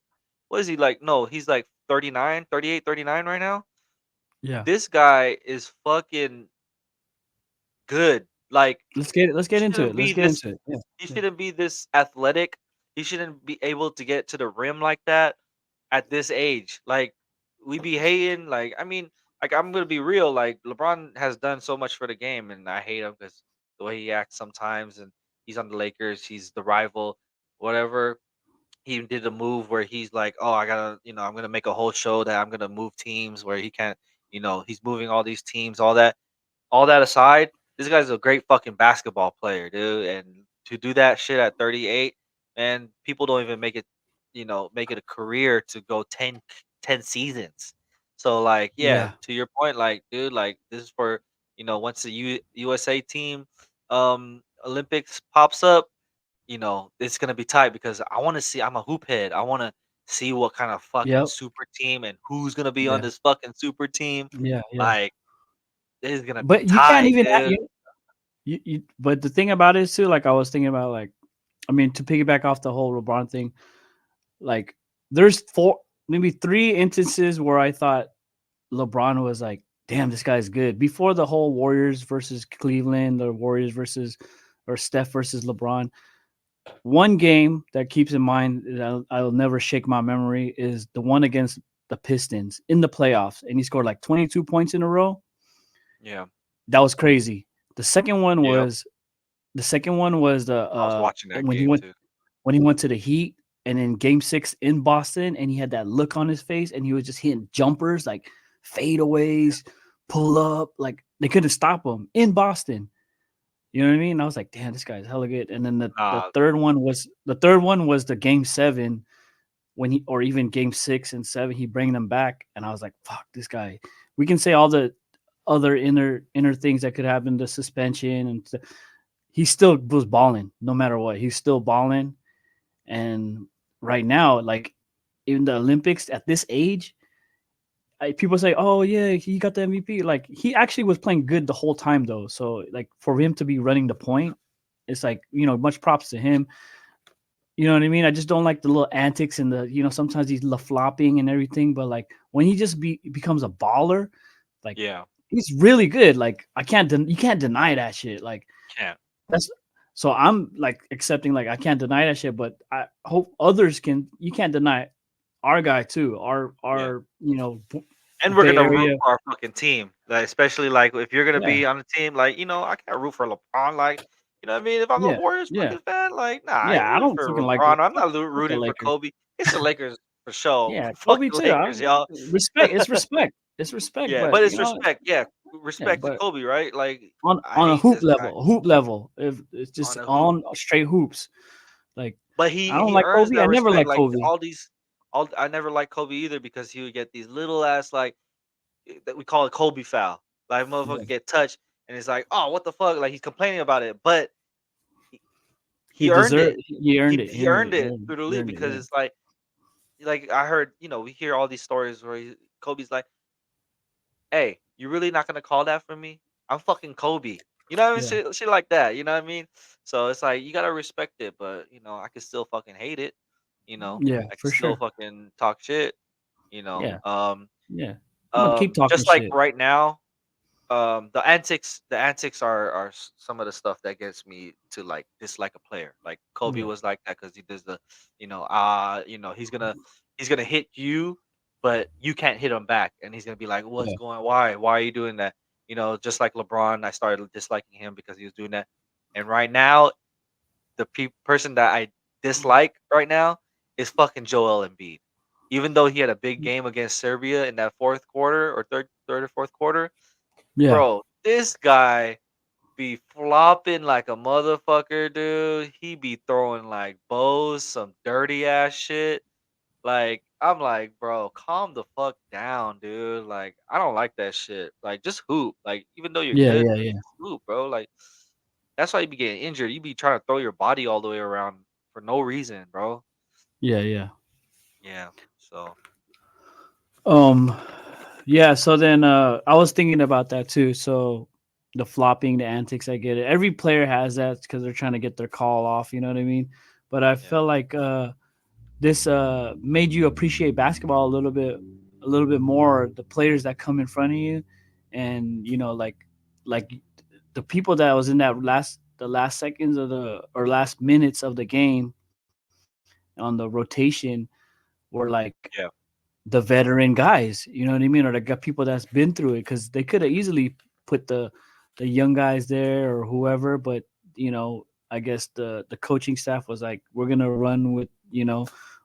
What is he like? No, he's like 39, 38, 39 right now. Yeah, This guy is fucking good. Like let's he get into shouldn't it. Let's be get this into it. Yeah, he yeah, shouldn't be this athletic. He shouldn't be able to get to the rim like that at this age. Like we be hating. Like I mean, like I'm gonna be real. Like LeBron has done so much for the game, and I hate him because the way he acts sometimes. And he's on the Lakers. He's the rival. Whatever. He did a move where he's like, "Oh, I gotta, I'm gonna make a whole show that I'm gonna move teams where he can't, he's moving all these teams, all that." All that aside, this guy's a great fucking basketball player, dude. And to do that shit at 38, man, people don't even make it, make it a career to go 10 seasons. So like, yeah, yeah. to your point, like, dude, like this is for, once the USA team Olympics pops up, it's gonna be tight because I want to see. I'm a hoop head. I want to see what kind of fucking Yep. super team and who's gonna be on Yeah. this fucking super team. Yeah. Yeah. Like, this is gonna be But you can't tight, even dude. but the thing about it is too, like I was thinking about, like, I mean, to piggyback off the whole LeBron thing, like there's four, maybe three instances where I thought LeBron was like, damn, this guy's good. Before the whole Warriors versus Cleveland or Warriors versus or Steph versus LeBron, one game that keeps in mind that I'll never shake my memory is the one against the Pistons in the playoffs, and he scored like 22 points in a row. Yeah. That was crazy. The second one Yep. was the second one was the I was watching that game too. when he went to the Heat and in Game 6 in Boston, and he had that look on his face, and he was just hitting jumpers like fadeaways, pull up, like they couldn't stop him in Boston. You know what I mean? I was like, damn, this guy's hella good. And then Nah, the third one was the Game 7 when he, or even Game 6 and 7, he bring them back, and I was like, fuck, this guy. We can say all the other inner things that could happen, the suspension, and he still was balling no matter what. He's still balling. And right now, like in the Olympics at this age, people say, "Oh yeah, he got the MVP." Like he actually was playing good the whole time though. So like for him to be running the point, it's like, much props to him. You know what I mean? I just don't like the little antics and the, sometimes he's flopping and everything. But like when he just becomes a baller, like Yeah, he's really good. Like you can't deny that shit. Like can't. that's so I'm like accepting, like I can't deny that shit, but I hope others can. You can't deny our guy too. Yeah. Our And we're Bay gonna root Area. for our fucking team, like, especially like if you're gonna Yeah, be on the team, like I can't root for LeBron. Like, you know what I mean? If I'm a yeah, Warriors yeah, fucking fan, like, nah, I ain't yeah. I rooting don't for fucking like LeBron. I'm fuck, not fuck the rooting for Lakers. Kobe. It's the Lakers for sure. Yeah, Fuck Kobe the too. Lakers, y'all. Respect. It's respect. It's respect. Yeah, But but it's respect. Yeah, yeah, respect to but Kobe, right? Like, I on hate this guy a hoop level, if it's just on a hoop. on straight hoops, like But I don't he like earns Kobe. I that never respect. liked Like Kobe. all these, all I never liked Kobe either because he would get these little ass like that we call it Kobe foul. Like Yeah, motherfucker get touched and it's like, oh, what the fuck? Like he's complaining about it, but he, he he earned deserved. it. He earned it. He earned it through the He league earned it. because Yeah, it's like I heard, we hear all these stories where Kobe's like, hey, you really not gonna call that for me? I'm fucking Kobe. You know what I mean? yeah, Shit like that. You know what I mean? So it's like you gotta respect it, but I can still fucking hate it. yeah, I can for still sure. fucking talk shit. You know, Yeah, um, yeah. I'm gonna keep talking just like shit. right now, the antics are some of the stuff that gets me to like dislike a player. Like Kobe Yeah, was like that because he does the, he's gonna hit you, but you can't hit him back, and he's gonna be like, "What's yeah, going? Why are you doing that?" Just like LeBron, I started disliking him because he was doing that. And right now, the person that I dislike right now is fucking Joel Embiid. Even though he had a big game against Serbia in that fourth quarter or third or fourth quarter, yeah, bro, this guy be flopping like a motherfucker, dude. He be throwing like bows, some dirty ass shit. Like, I'm like, bro, calm the fuck down, dude. Like, I don't like that shit. Like, just hoop. Like, even though you're yeah, good, yeah, like, yeah, just hoop, bro. Like, that's why you be getting injured. You be trying to throw your body all the way around for no reason, bro. yeah, yeah. Yeah. So, Um, yeah. So then, I was thinking about that too. So the flopping, the antics, I get it. Every player has that because they're trying to get their call off. You know what I mean? But I yeah. felt like this made you appreciate basketball a little bit more. The players that come in front of you, and like the people that was in the last seconds of the or last minutes of the game on the rotation were like Yeah. the veteran guys. You know what I mean? Or the people that's been through it, because they could have easily put the young guys there or whoever, but I guess the coaching staff was like, we're gonna run with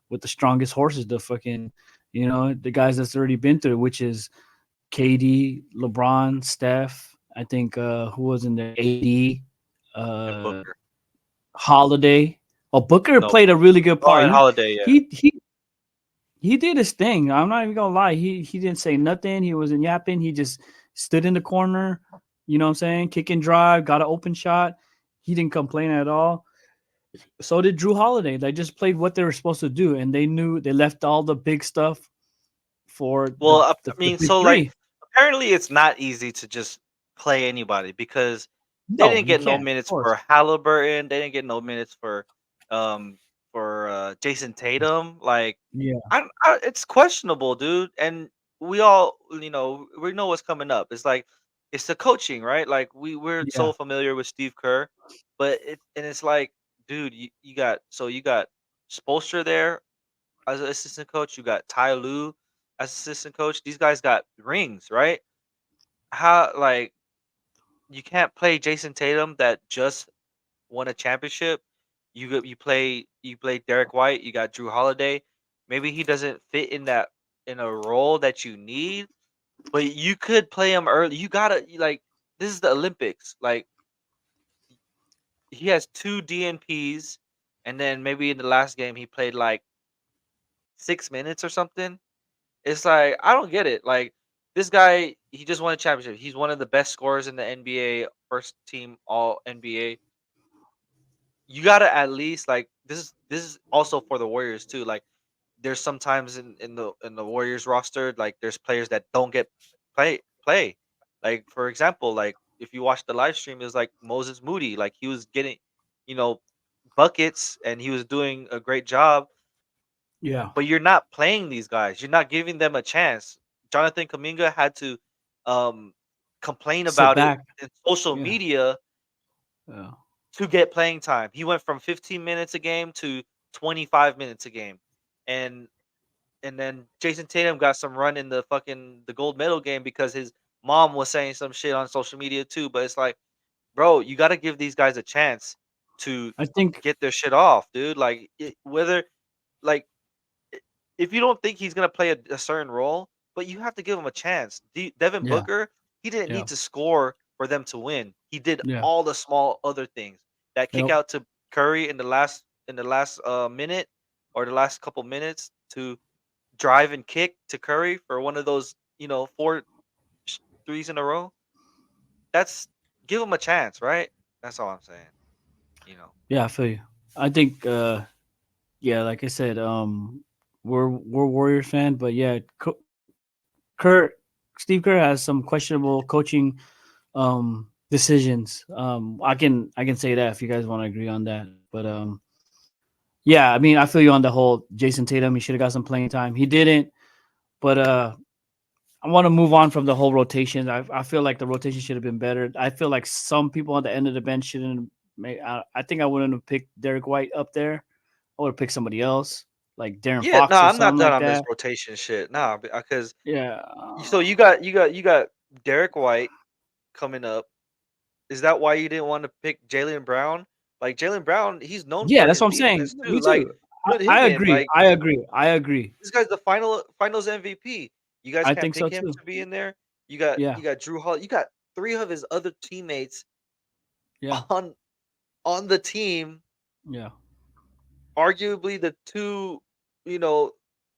with the strongest horses, the fucking the guys that's already been through it, which is KD, LeBron, Steph. I think who was in there? AD, And uh, Booker. Holiday. Oh, Booker No. played a really good Oh, part. and Holiday, yeah. He did his thing. I'm not even gonna lie. He didn't say nothing. He wasn't yapping. He just stood in the corner. You know what I'm saying? Kick and drive, got an open shot. He didn't complain at all. So did Drew Holiday. They just played what they were supposed to do, and they knew they left all the big stuff for Well, the, I the mean, big so like three. apparently it's not easy to just play anybody because they No, didn't you get no can't. Of minutes course. for Halliburton. They didn't get no minutes um Jason Tatum. Like Yeah. it's questionable, dude. And we all we know what's coming up. It's the coaching, right? Like we're Yeah. so familiar with Steve Kerr, but it's like, dude, you got Spoelstra there as an assistant coach. You got Ty Lue as assistant coach. These guys got rings, right? How like you can't play Jason Tatum that just won a championship. You play Derek White. You got Drew Holiday. Maybe he doesn't fit in a role that you need, but you could play him early. Like this is the Olympics. Like he has two DNPs, and then maybe in the last game he played like 6 minutes or something. It's like, I don't get it. Like this guy, he just won a championship. He's one of the best scorers in the NBA, first team all NBA. You gotta at least like this is also for the Warriors too. Like there's sometimes in the Warriors roster, like there's players that don't get play. Like for example, like if you watch the live stream, it was like Moses Moody. Like he was getting. you know, buckets, and he was doing a great job. Yeah. But you're not playing these guys. You're not giving them a chance. Jonathan Kaminga had to um, complain Sit about it back. in social Yeah. media Yeah. to get playing time. He went from 15 minutes a game to 25 minutes a game, and then Jason Tatum got some run in the gold medal game because his mom was saying some shit on social media too. But it's like, bro, you got to give these guys a chance to I think. get their shit off, dude. Like whether like i- if you don't think he's gonna play a certain role, but you have to give him a chance. Devin Yeah. Booker, he didn't Yeah. need to score for them to win. He did Yeah. all the small other things. That kick Yep. out to Curry in the last minute or the last couple minutes to drive and kick to Curry for one of those, four threes in a row. That's give him a chance, right? That's all I'm saying. You know. Yeah. I feel you. I think. Yeah. Like I said. We're Warriors fan, but yeah, Kurt, Steve Kerr has some questionable coaching decisions. I can say that if you guys want to agree on that. But yeah, I mean, I feel you on the whole Jason Tatum. He should have got some playing time. He didn't. But I want to move on from the whole rotation. I feel like the rotation should have been better. I feel like some people on the end of the bench shouldn't. I think I wouldn't have picked Derek White up there. I would have picked somebody else, like Darren Yeah, no, Fox or I'm not something done like on this that. rotation shit. Nah, because Yeah, so you got Derek White coming up. Is that why you didn't want to pick Jalen Brown? Like Jalen Brown, he's known yeah, for that's his what I'm saying. defense Me too. Like too. put him I in. agree. Like I agree. I agree. this guy's the finals MVP. You guys I can't think so pick him too. to be in there. You Yeah, got Drew Hall. You got three of his other teammates yeah, on on the team, yeah. arguably the you know,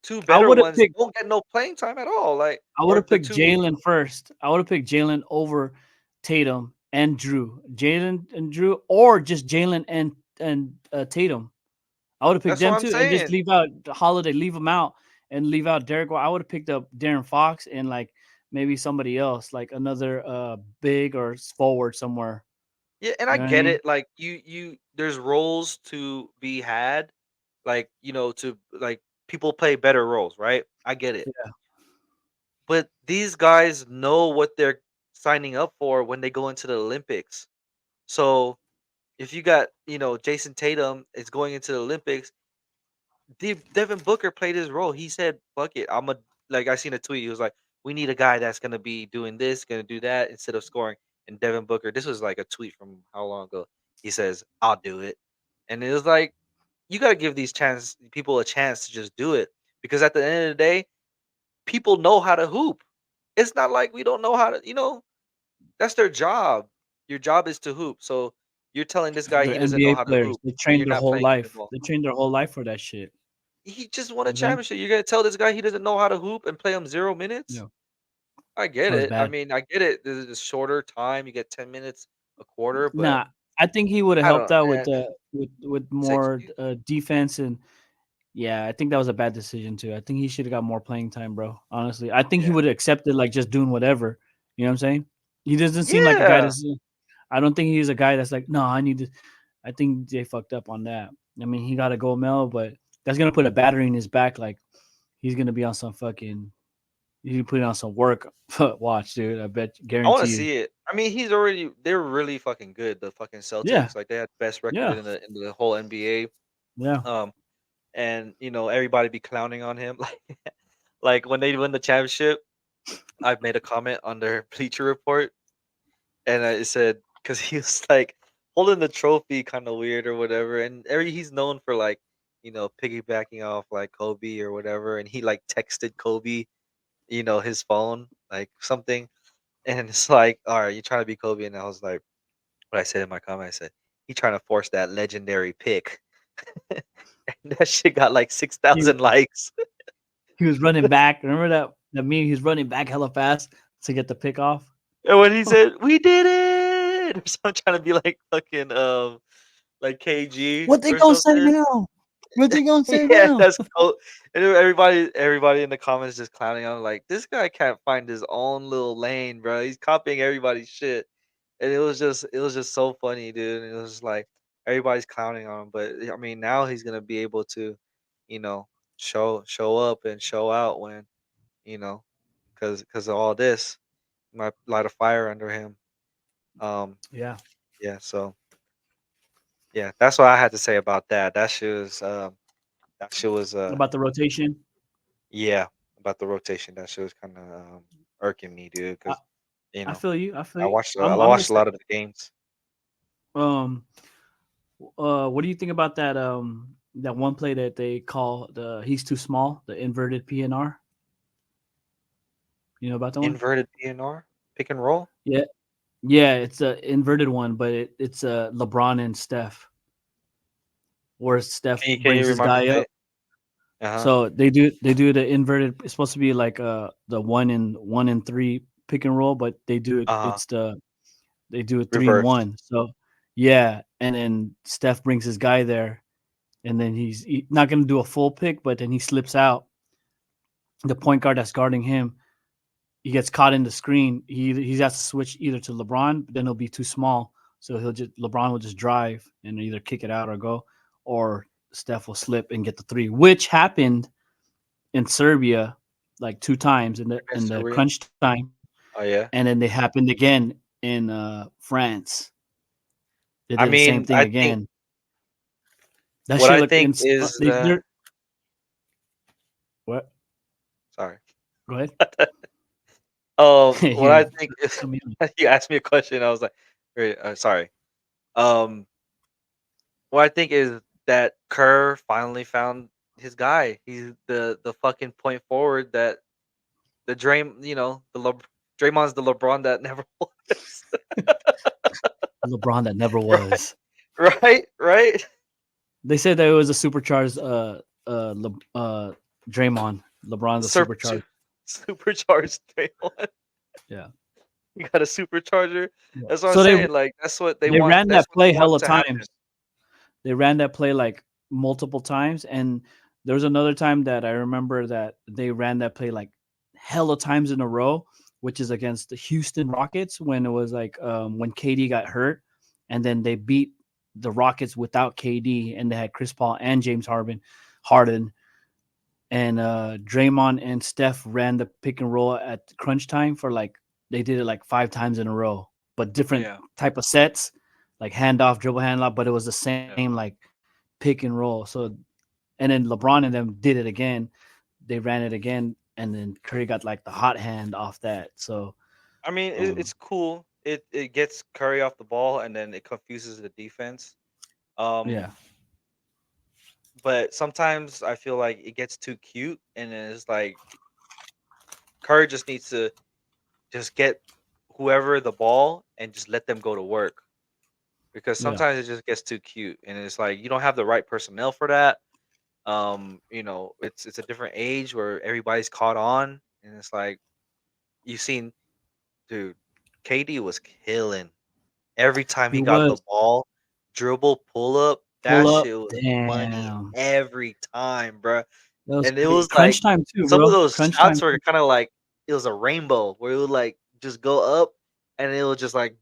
two I better would have ones picked. don't get no playing time at all. Like I would or have the picked two. Jalen first. I would have picked Jalen over Tatum and Drew. Jalen and Drew, or just Jalen and Tatum. I would have picked That's what them I'm too, and just saying. leave out Holiday, leave him out, and leave out Derek. I would have picked up Darren Fox and like maybe somebody else, like another big or forward somewhere. Yeah, and I You know what I get mean? it. Like there's roles to be had, like to like people play better roles, right? I get it, Yeah, but these guys know what they're signing up for when they go into the Olympics. So if you got Jason Tatum is going into the Olympics, Devin Booker played his role. He said, "Fuck it, I'm a." Like I seen a tweet. He was like, "We need a guy that's gonna be doing this, gonna do that instead of scoring." And Devin Booker, this was like a tweet from how long ago? He says, "I'll do it," and it was like you got to give these chance people a chance to just do it because at the end of the day, people know how to hoop. It's not like we don't know how to. That's their job. Your job is to hoop. So you're telling this guy they're he doesn't know NBA how to players. hoop, They and trained you're their not whole playing him the life. ball. They trained their whole life for that shit. He just won You a know what I'm saying? championship. You're gonna tell this guy he doesn't know how to hoop and play him 0 minutes? Yeah, I get that was it. I bad. mean, I get it. This is a shorter time. You get 10 minutes a quarter, but Nah, I think he would have I don't helped out know, man. with It's more execution. defense and yeah, I think that was a bad decision too. I think he should have got more playing time, bro. Honestly, I think he Yeah. would have accepted like just doing whatever. You know what I'm saying? He doesn't seem like a guy Yeah. that's. I don't think he's a guy that's like, no, I need to. I think they fucked up on that. I mean, he got to go Mel, but that's gonna put a battery in his back. Like he's gonna be on some fucking. He's putting on some work. Watch, dude. I bet, I want to guarantee you. see it. I mean, they're really fucking good, the fucking Yeah, Celtics. Like they had the best record yeah, in the whole NBA. yeah. Um and everybody be clowning on him like when they win the championship, I've made a comment on their Bleacher Report and I said cuz he was like holding the trophy kind of weird or whatever and he's known for like piggybacking off like Kobe or whatever and he like texted Kobe, his phone like something and it's like, "All right, you trying to be Kobe?" And I was like what I said in my comment, I said, "He trying to force that legendary pick." And that shit got like He 6,000 likes. he was running back. Remember that meme? He's running back hella fast to get the pick off. And when he said, "We did it," or something, trying to be like fucking like KG What they or gonna say something. now? What they gonna say Yeah, now? that's cool. And then everybody in the comments just clowning on him, like this guy can't find his own little lane, bro. He's copying everybody's shit. And it was just so funny, dude. And it was just like everybody's clowning on him. But I mean, now he's gonna be able to, you know, show up and show out when, you know, because of all this, might light a fire under him. Um, Yeah, yeah. So yeah, that's what I had to say about that. That shit was about the rotation. yeah, about the rotation. That shit was kind of irking me, dude. I, Because you I know, feel you. I feel I you. watched I I'm the watched a same. lot of the games. Um, what do you think about that? That one play that they call the "he's too small," the inverted PNR. You know about that one? Inverted PNR, pick and roll. Yeah, yeah. It's a inverted one, but it's LeBron and Steph, where Steph Can you brings his remind me guy of up. it? Uh huh. So they do the inverted. It's supposed to be like the 1-in-3 pick and roll, but they do it. Uh huh. They do it three and Reverse. one. So yeah, and then Steph brings his guy there, and then not going to do a full pick, but then he slips out. The point guard that's guarding him, he gets caught in the screen. He has to switch either to LeBron, but then he'll be too small, so LeBron will just drive and either kick it out or go, or Steph will slip and get the three, which happened in Serbia like two times in Against the Serbia. crunch time, Oh yeah. and then they happened again in France. They I did the same mean, thing I think again. That what shit I looked think in. is They're what? sorry. Go ahead. What Here, I think is fill me in. you asked me a question. I was like, "Wait, sorry." Um, what I think is that Kerr finally found his guy. He's the fucking point forward that the Draymond's the LeBron that never was. LeBron that never Right, was. right. They said that it was a supercharged Draymond. LeBron's a Super, supercharged. supercharged Draymond. Yeah. You got a supercharger. Yeah. That's what I'm So they saying. Like that's what they they want. ran That's that what they play want hella to happen. times. They ran that play like multiple times, and there was another time that I remember that they ran that play like hella times in a row, which is against the Houston Rockets when it was like when KD got hurt, and then they beat the Rockets without KD, and they had Chris Paul and James Harden, and Draymond and Steph ran the pick and roll at crunch time for like they did it like five times in a row, but different Yeah. type of sets, like handoff, dribble, handoff, but it was the same Yeah. like pick and roll. So and then LeBron and them did it again. They ran it again, and then Curry got like the hot hand off that. So I mean, um, it's cool. It gets Curry off the ball and then it confuses the defense. Um, yeah, but sometimes I feel like it gets too cute and then it's like Curry just needs to just get whoever the ball and just let them go to work because yeah, sometimes it just gets too cute and it's like you don't have the right personnel for that. It's a different age where everybody's caught on and it's like you've seen, dude, KD was killing every time he he got the was ball, dribble, pull up, pull that up. shit was money Damn, every time, bruh. that was And it crazy. was Crunch like time too, some of bro. those Crunch shots time were too. kind of like it was a rainbow where it would like just go up and it would just like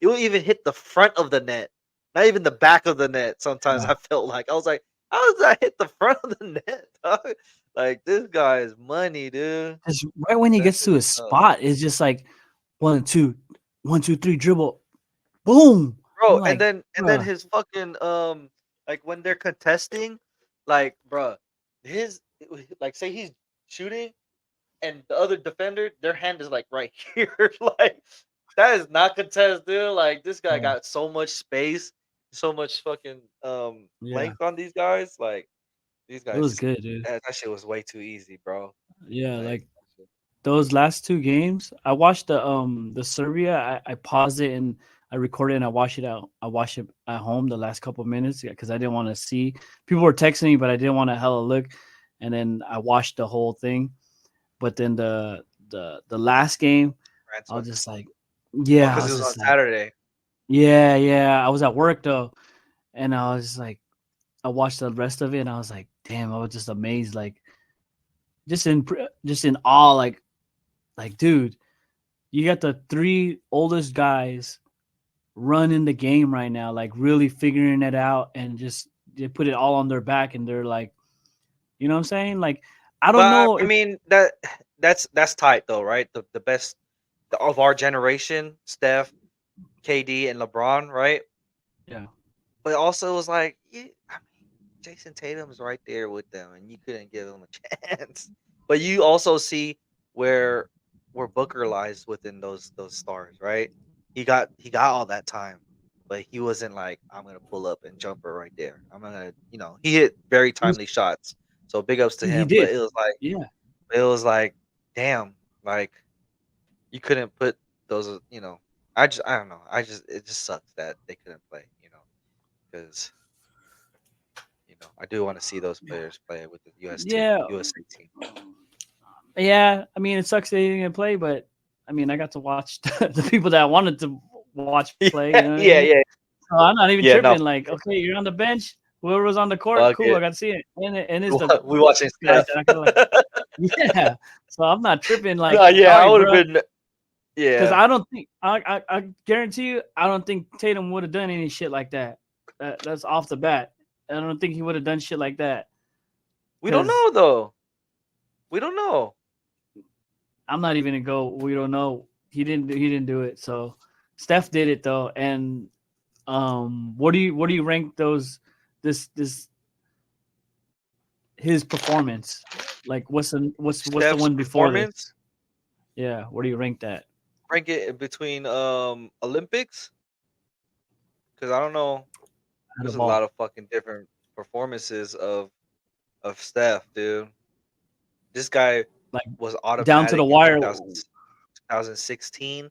it would even hit the front of the net, not even the back of the net. Sometimes Yeah. I felt like I was like, how does that hit the front of the net, dog? Like this guy is money, dude. Because right when he That gets shit to is his tough. spot, it's just like one, two, 1, 2, 3, dribble, boom. I'm Bro, and like, then bruh, his fucking like when they're contesting, like bruh, his like say he's shooting and the other defender, their hand is like right here. Like that is not contest, dude. Like this guy yeah, got so much space, so much fucking yeah, length on these guys. Like these it was guys good, dude. that shit was way too easy, bro. Yeah, Like like those last two games, I watched the Serbia. I paused it and I recorded and I watched it out. I watched it at home the last couple minutes because I didn't want to see. People were texting me, but I didn't want to hella look. And then I watched the whole thing. But then the last game, France I was one. just like, Oh, yeah, I because it was was on just like, Saturday. yeah, yeah. I was at work though, and I was just like, I watched the rest of it, and I was like, damn, I was just amazed, like just in awe, like dude, you got the three oldest guys running the game right now, like really figuring it out, and just they put it all on their back, and they're like, you know what I'm saying? Like, I don't But know I if mean that's tight though, right? The best of our generation, Steph, KD, and LeBron, right? yeah, But also it was like, I mean, Jason Tatum's right there with them, and you couldn't give him a chance. But you also see where where Booker lies within those stars, right? He got all that time, but he wasn't like, I'm gonna pull up and jumper right there. I'm gonna, he hit very he's, timely shots. So big ups to he him. But did. Yeah, it was like, damn, like you couldn't put those, I don't know. It just sucks that they couldn't play, because I do want to see those players play with the US team, yeah, USA team. yeah. I mean, it sucks they didn't play, but I mean, I got to watch the people that wanted to watch play. You know Yeah, what I yeah, mean? yeah, So I'm not even yeah. No, tripping. for Like, sure. okay, you're on the bench. Whoever was on the court, Fuck cool. I it. got to see it, and it's the We watching guys Steph. that I kind of like. Yeah. So I'm not tripping. Like, No, yeah, I sorry, would have bro. been. Because Yeah, I don't think I guarantee you I don't think Tatum would have done any shit like that. That's off the bat. I don't think he would have done shit like that. we don't Because know though. We don't know. I'm not even gonna go. We don't know. He didn't do it. So Steph did it though. And what do you rank those this his performance? Like what's the Steph's one before this? performance. Yeah. What do you rank that? Rank it between Olympics, because I don't know. At a There's a lot ball. of fucking different performances of Steph, dude. This guy Like was down to the automatic in wire. 2016.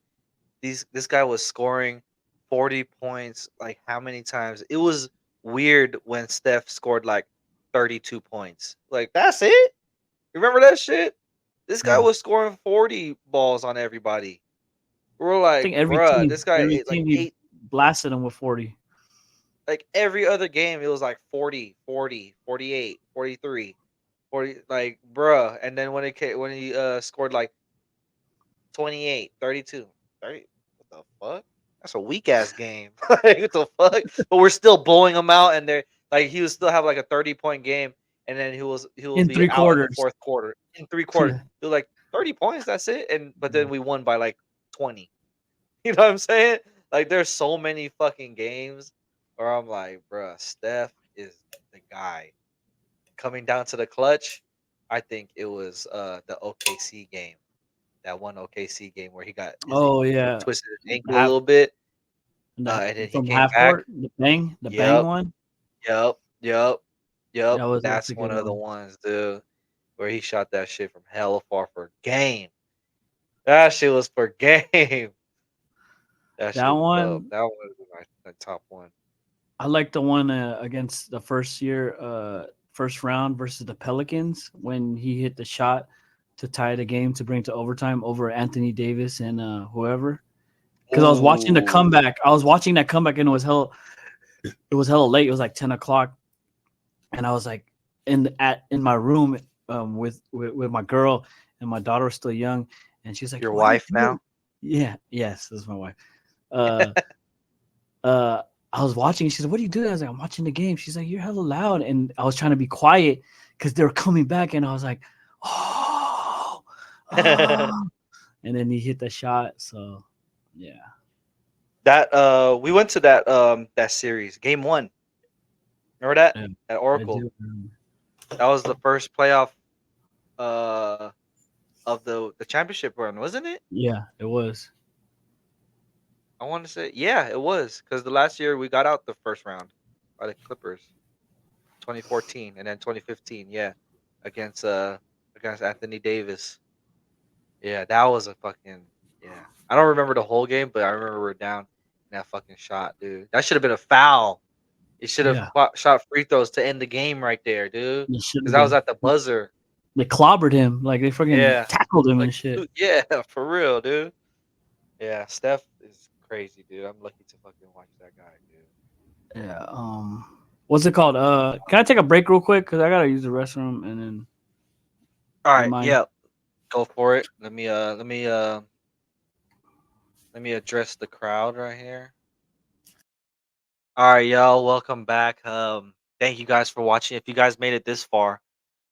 This guy was scoring 40 points like how many times? It was weird when Steph scored like 32 points. Like that's it? Remember that shit? This guy Yeah. was scoring 40 balls on everybody. We're I like, think bruh, this guy every ate like team he eight, blasted him with 40. like every other game it was like 40, 40, 48, 43, 40, like bruh. And then when he scored like 28, 32, 30. What the fuck? That's a weak ass game. Like, what the fuck? But we're still blowing him out, and they're like, he would still have like a 30-point game, and then he will In be three out in the quarters. fourth quarter. In 3 quarters, he was like 30 points. That's it. But then we won by like 20. You know what I'm saying? Like, there's so many fucking games where I'm like, bruh, Steph is the guy. Coming down to the clutch, I think it was the OKC game, that one OKC game where Oh he yeah, twisted his ankle a half little bit, the, and then he from came half back. court, the bang Yep, one. yep, yep, yep. That's That's a one good of the one. ones, dude, where he shot that shit from hella far for game. That shit was for game. That That shit was dope. one, That one was my top one. I like the one against the first round versus the Pelicans when he hit the shot to tie the game to bring to overtime over Anthony Davis and whoever. Because I was watching the Ooh, comeback. I was watching that comeback and it was hella late. It was like 10 o'clock, and I was like in my room with my girl, and my daughter was still young, and she's like, your "What are you wife doing?" now? Yeah, yes, this is my wife. Uh, I was watching. She said, "What are you doing?" I was like, "I'm watching the game." She's like, "You're hella loud," and I was trying to be quiet because they were coming back, and I was like, "Oh, oh," and then he hit the shot. So yeah, That we went to that series, game one. Remember that yeah, at I Oracle? do. That was the first playoff uh of the championship run, wasn't it? Yeah, it was. I want to say, yeah, it was, because the last year we got out the first round by the Clippers, 2014, and then 2015, yeah, against uh against Anthony Davis. Yeah, that was a fucking, yeah. I don't remember the whole game, but I remember we are down in that fucking shot, dude. That should have been a foul. It should have Yeah, shot free throws to end the game right there, dude. it should Because have that was been. at the buzzer. They clobbered him. Like they freaking Yeah, tackled him like and shit. yeah, for real, dude. Yeah, Steph is crazy, dude. I'm lucky to fucking watch that guy, dude. Yeah. What's it called? Can I take a break real quick? Cause I gotta use the restroom, and then All you right, mind? yeah, go for it. Let me address the crowd right here. All right, y'all. Welcome back. Thank you guys for watching. If you guys made it this far,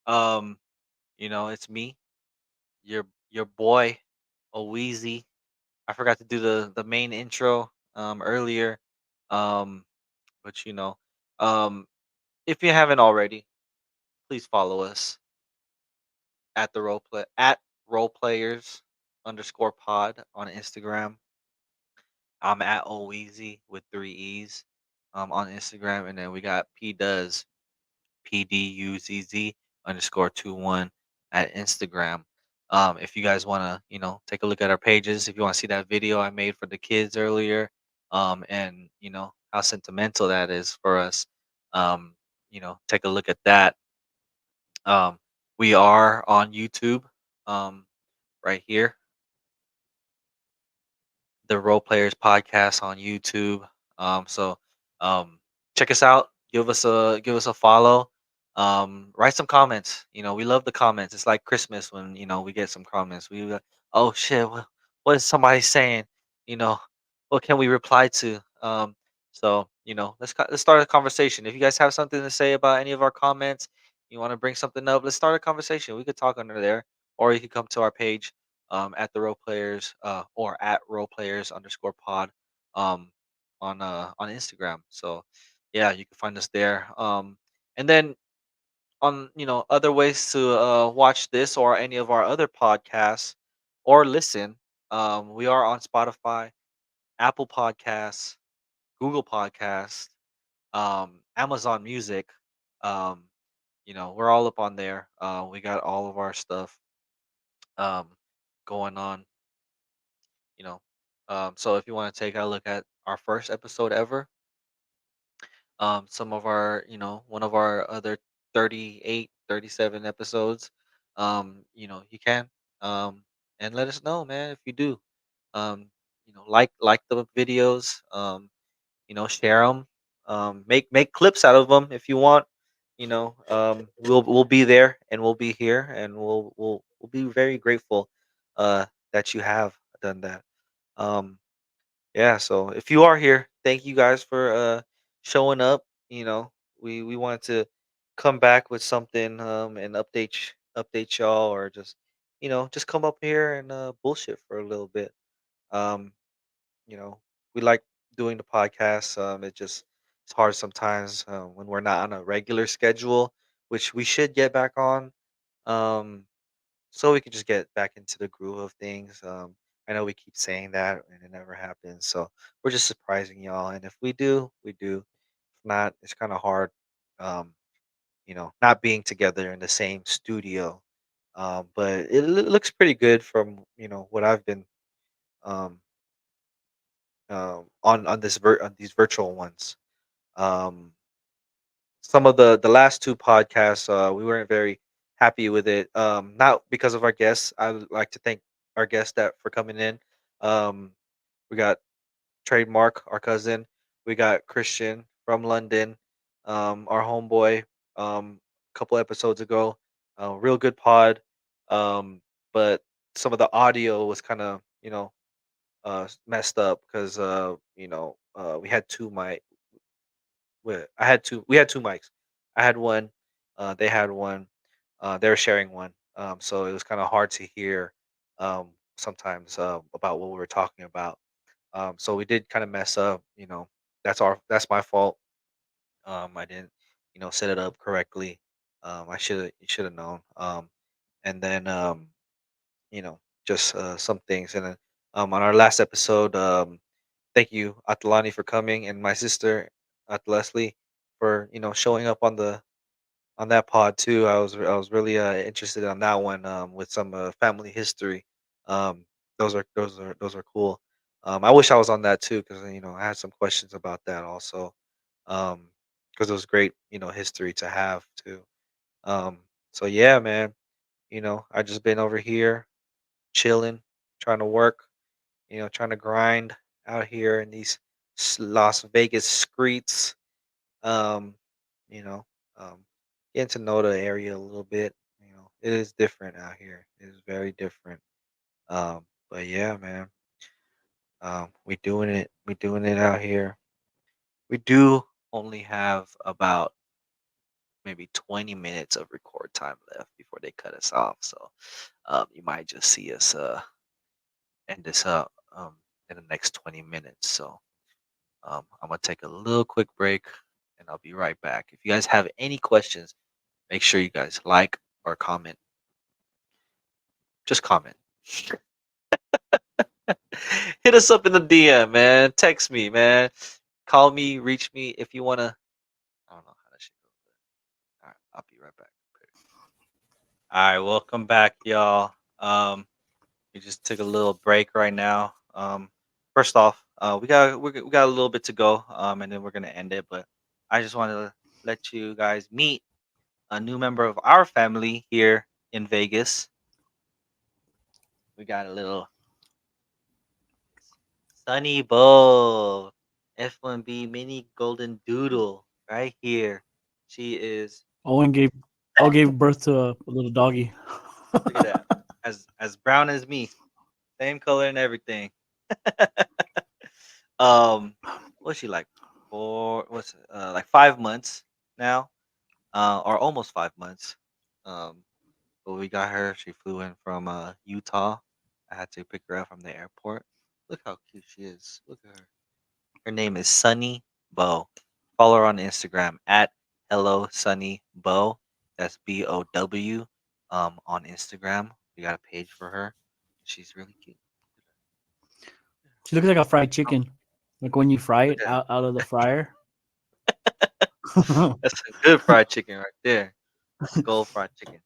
um, it's me, your boy, Oweezy. I forgot to do the main intro earlier. Um, but if you haven't already, please follow us at role players underscore pod on Instagram. I'm at Oweezy with three E's on Instagram, and then we got P does PDUZZ underscore 21 at Instagram. If you guys want to, take a look at our pages, if you want to see that video I made for the kids earlier, and how sentimental that is for us, take a look at that. Um, we are on YouTube, right here, the Role Players Podcast on YouTube. So um, check us out. Give us a follow. Write some comments. We love the comments. It's like Christmas when we get some comments. Oh shit, what is somebody saying? You know, what can we reply to? So let's start a conversation. If you guys have something to say about any of our comments, you want to bring something up, let's start a conversation. We could talk under there, or you could come to our page at the role players or at role players underscore pod um, on Instagram. So yeah, you can find us there. And then on other ways to watch this or any of our other podcasts or listen, we are on Spotify, Apple Podcasts, Google Podcasts, Amazon Music. Um, we're all up on there. We got all of our stuff um, going on. you know. So if you want to take a look at our first episode ever, some of our, one of our other 38, 37 episodes, you can, and let us know, man, if you do. Um, like the videos, share them, make clips out of them if you want. We'll be there and we'll be here and we'll be very grateful that you have done that. Um, yeah, so if you are here, thank you guys for showing up. We wanted to come back with something and update y'all or just come up here and bullshit for a little bit. Um, you know, we like doing the podcast. It's hard sometimes when we're not on a regular schedule, which we should get back on. Um, so we could just get back into the groove of things. I know we keep saying that and it never happens. So we're just surprising y'all. And if we do, we do. If not, it's kind of hard, um, not being together in the same studio. But looks pretty good from, what I've been um, on these virtual ones. Um, some of the last two podcasts, we weren't very happy with it. Not because of our guests. I would like to thank our guests that for coming in. Um, we got Trademark, our cousin. We got Christian from London, our homeboy. A couple episodes ago, real good pod. Um, but some of the audio was kind of messed up because we had we had two mics. I had one, they had one, they were sharing one. So it was kind of hard to hear sometimes about what we were talking about. So we did kind of mess up. That's my fault. I didn't, set it up correctly. I should have known. And then you know, just some things. And then on our last episode, thank you, Atlani, for coming, and my sister, Leslie, for showing up on that pod too. I was really interested on that one with some family history. Um, those are cool. I wish I was on that too because I had some questions about that also. Because it was great, history to have too. Um, so yeah, man. I just been over here chilling, trying to work, trying to grind out here in these Las Vegas streets. Um, you know, um, Getting to know the area a little bit. It is different out here. It is very different. But yeah, man, we doing it. We doing it out here. We do only have about maybe 20 minutes of record time left before they cut us off. So you might just see us end this up in the next 20 minutes. So I'm gonna take a little quick break, and I'll be right back. If you guys have any questions, make sure you guys like or comment. Just comment. Hit us up in the DM, man. Text me, man. Call me, reach me if you wanna. I don't know how that shit goes. All right, I'll be right back. All right, welcome back, y'all. We just took a little break right now. First off, we got a little bit to go, and then we're gonna end it. But I just wanted to let you guys meet a new member of our family here in Vegas. We got a little Sunny Bow, F1B mini golden doodle right here. She is Owen gave birth to a little doggy. look at that, as brown as me, same color and everything. um, what's she like? What's it, like 5 months now, or almost 5 months. Um, but we got her. She flew in from Utah. I had to pick her up from the airport. Look how cute she is. Look at her. Her name is Sunny Bow. Follow her on Instagram at Hello Sunny Bow. That's BOW. On Instagram, we got a page for her. She's really cute. She looks like a fried chicken, like when you fry Look it at out of the fryer. that's a good fried chicken right there. Gold fried chicken.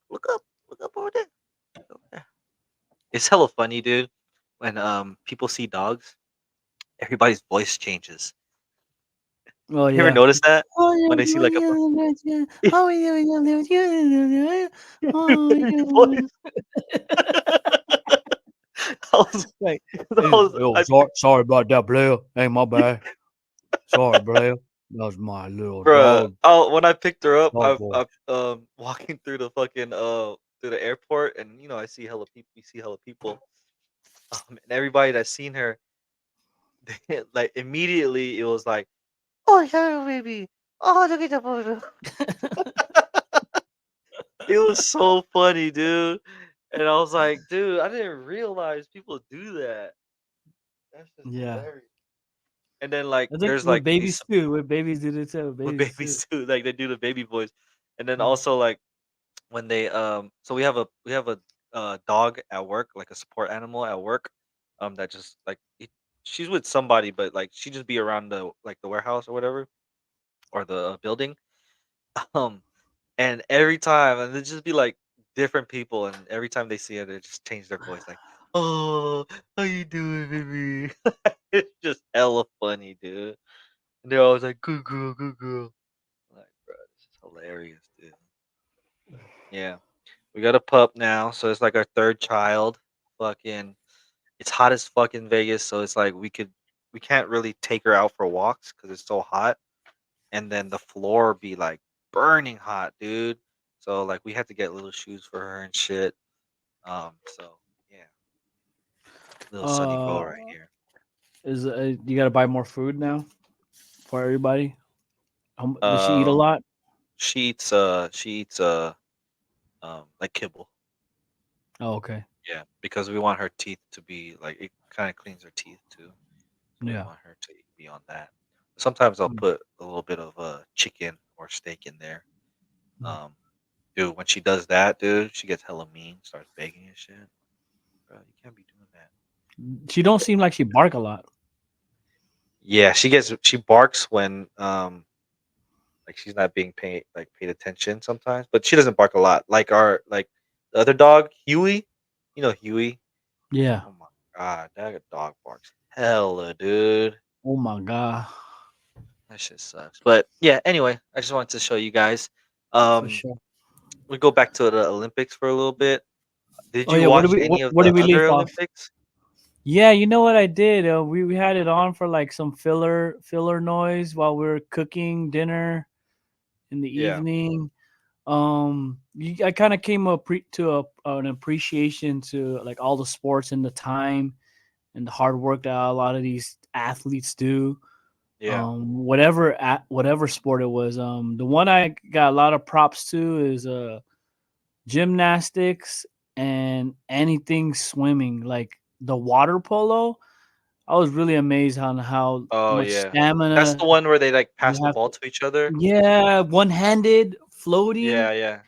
Look up, look up over there. Look over there. It's hella funny, dude. When people see dogs, everybody's voice changes. Oh You ever yeah. notice that Oh when they see like a yeah. Oh voice? yeah. I was, Like, I was, yo, I picked, sorry about that, Blair. Hey, my bad. Sorry, Blair. That was my little bruh. dog, When I picked her up, dog boy. I walking through the fucking through the airport, and I see hella people. You see hella people, and everybody that's seen her, like immediately it was like, oh yeah, baby. Oh, look at the photo. It was so funny, dude. And I was like, dude, I didn't realize people do that. That's just Yeah. hilarious. And then like I think there's with like these babies too. With babies do it too. With with babies too. babies too, like they do the baby voice. And then Mm. also like when they so we have a dog at work, like a support animal at work, that just like she's with somebody, but like she just be around the like the warehouse or whatever, or the building. Um and every time, and it just be like different people, and every time they see it, they just change their voice, like, "Oh, how you doing, baby?" It's just hella funny, dude. And they're always like, good girl." I'm like, bro, this is hilarious, dude. Yeah, we got a pup now, so it's like our third child. Fucking, it's hot as fuck in Vegas, so it's like we can't really take her out for walks because it's so hot, and then the floor be like burning hot, dude. So like we had to get little shoes for her and shit. So yeah, little sunny bow Uh, right here. is you got to buy more food now for everybody? Does she eat a Um, lot? she eats like kibble. Oh, okay. Yeah, because we want her teeth to be like it kind of cleans her teeth too. So we Yeah. want her to be on that. Sometimes I'll Mm, put a little bit of chicken or steak in there. mm. Um, dude, when she does that, dude, she gets hella mean, starts begging and shit. Bro, you can't be doing that. She don't seem like she bark a lot. Yeah, she barks when like she's not being paid attention sometimes, but she doesn't bark a lot. Like our like the other dog, Huey. You know Huey. Yeah. Oh my god, that dog barks hella, dude. Oh my god. That shit sucks. But yeah, anyway, I just wanted to show you guys. For Um, sure. we go back to the Olympics for a little bit. Did Oh you yeah. watch any of Where the did we leave other off? Olympics? Yeah, you know what I did? We had it on for like some filler noise while we were cooking dinner in the Yeah. evening. I kind of came up to an appreciation to like all the sports and the time and the hard work that a lot of these athletes do. Yeah. Whatever sport it was. The one I got a lot of props to is gymnastics and anything swimming, like the water polo. I was really amazed on how Oh much yeah. That's stamina the one where they like pass you the have ball to. to each other. Yeah, one-handed floating. Yeah, yeah,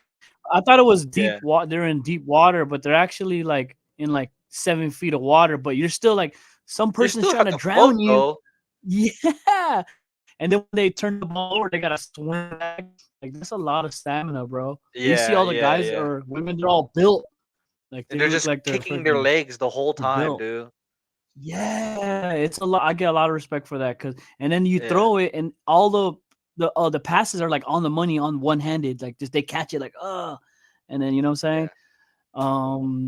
I thought it was yeah. deep water. They're in deep water, but they're actually like in like 7 feet of water. But you're still like some You person's still trying have to to float drown you. though. Yeah, and then when they turn the ball over, they gotta swim back. Like that's a lot of stamina, bro. And you see Yeah, all the yeah, guys yeah. or women, they're all built. Like And they they're look just like they're kicking their freaking legs the whole time, built. dude. Yeah, it's a lot. I get a lot of respect for that because, and then you Yeah, throw it, and all the passes are like on the money on one handed. Like just they catch it like and then you know what I'm saying. yeah.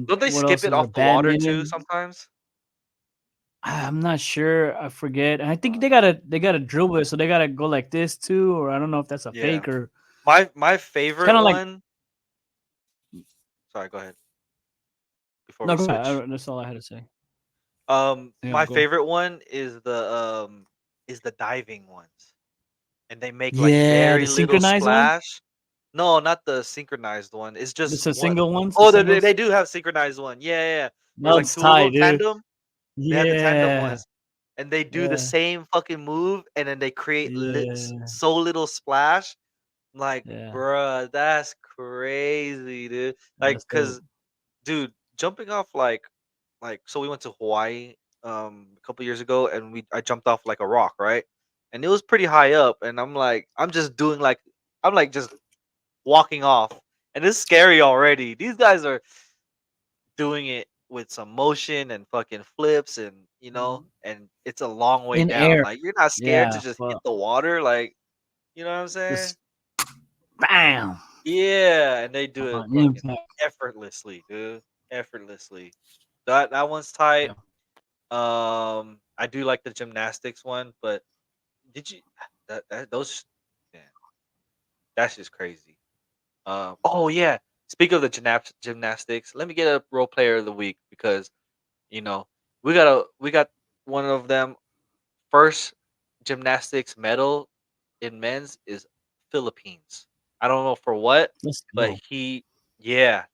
Don't they What skip else it is there? off the water too Badminton. sometimes? I'm not sure. I forget. And I think Uh, they gotta drill it, so they gotta go like this too, or I don't know if that's a yeah. fake or My it's kind favorite of like. one. Sorry, go ahead before No, we go ahead. switch. That's all I had to say. Yeah, My go. favorite one is the diving ones, and they make like Yeah, the very little synchronized one. splash. No, not the synchronized one. It's It's just the one. single ones, the Oh, they singles. do have synchronized one. Yeah, yeah, yeah. Where it's like That's two of tight, them dude. tandem. They have the tandem Yeah, ones, and they do the yeah, same fucking move, and then they create yeah, so little splash. Like, yeah. bruh, that's crazy, dude. Like, That's dope. cause, dude, jumping off so we went to Hawaii a couple years ago, and I jumped off like a rock, right? And it was pretty high up, and I'm just doing I'm like just walking off, and it's scary already. These guys are doing it with some motion and fucking flips, and and it's a long way In down. air. Like you're not scared to Yeah, just hit fuck. the water, like you know what I'm saying? Just bam Yeah, and they do it on fucking impact. effortlessly, dude. Effortlessly. That one's tight. Yeah. I do like the gymnastics one, but did you those man, that's just crazy. Oh yeah. Speak of the gymnastics, let me get a role player of the week because you know we got one of them first gymnastics medal in men's is Philippines. I don't know for what, Let's but go. yeah,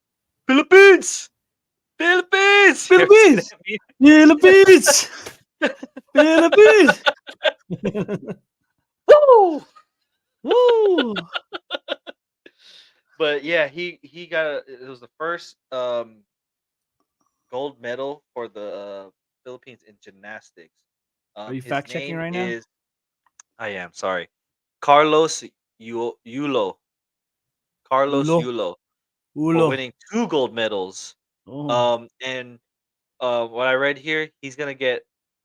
Philippines, Philippines. You ever see that Philippines. meme? Philippines. Philippines. Woo! Woo. But yeah, he got it was the first gold medal for the Philippines in gymnastics. Are you His fact checking name right now? is I am sorry, Carlos Yulo. Carlos Ulo. Yulo for Ulo. winning 2 gold medals. Oh, And what I read here, he's gonna get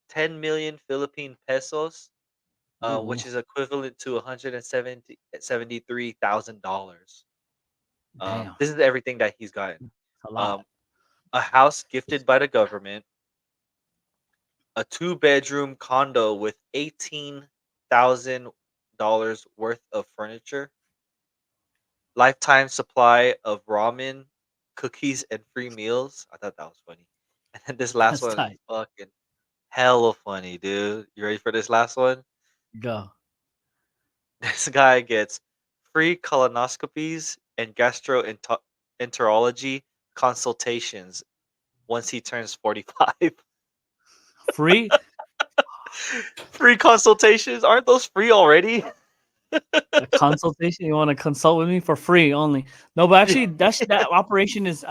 10 million Philippine pesos, ooh, which is equivalent to $173,000. damn. This is everything that he's gotten. That's a lot. Um, a house gifted by the government, a two-bedroom condo with $18,000 worth of furniture, lifetime supply of ramen, cookies, and free meals. I thought that was funny. And then this last That's one is tight. fucking hella funny, dude. You ready for this last one? Go. This guy gets free colonoscopies and gastroenterology consultations once he turns 45. Free Free consultations? Aren't those free already? a consultation. You want to consult with me for free only? No, but actually, that operation is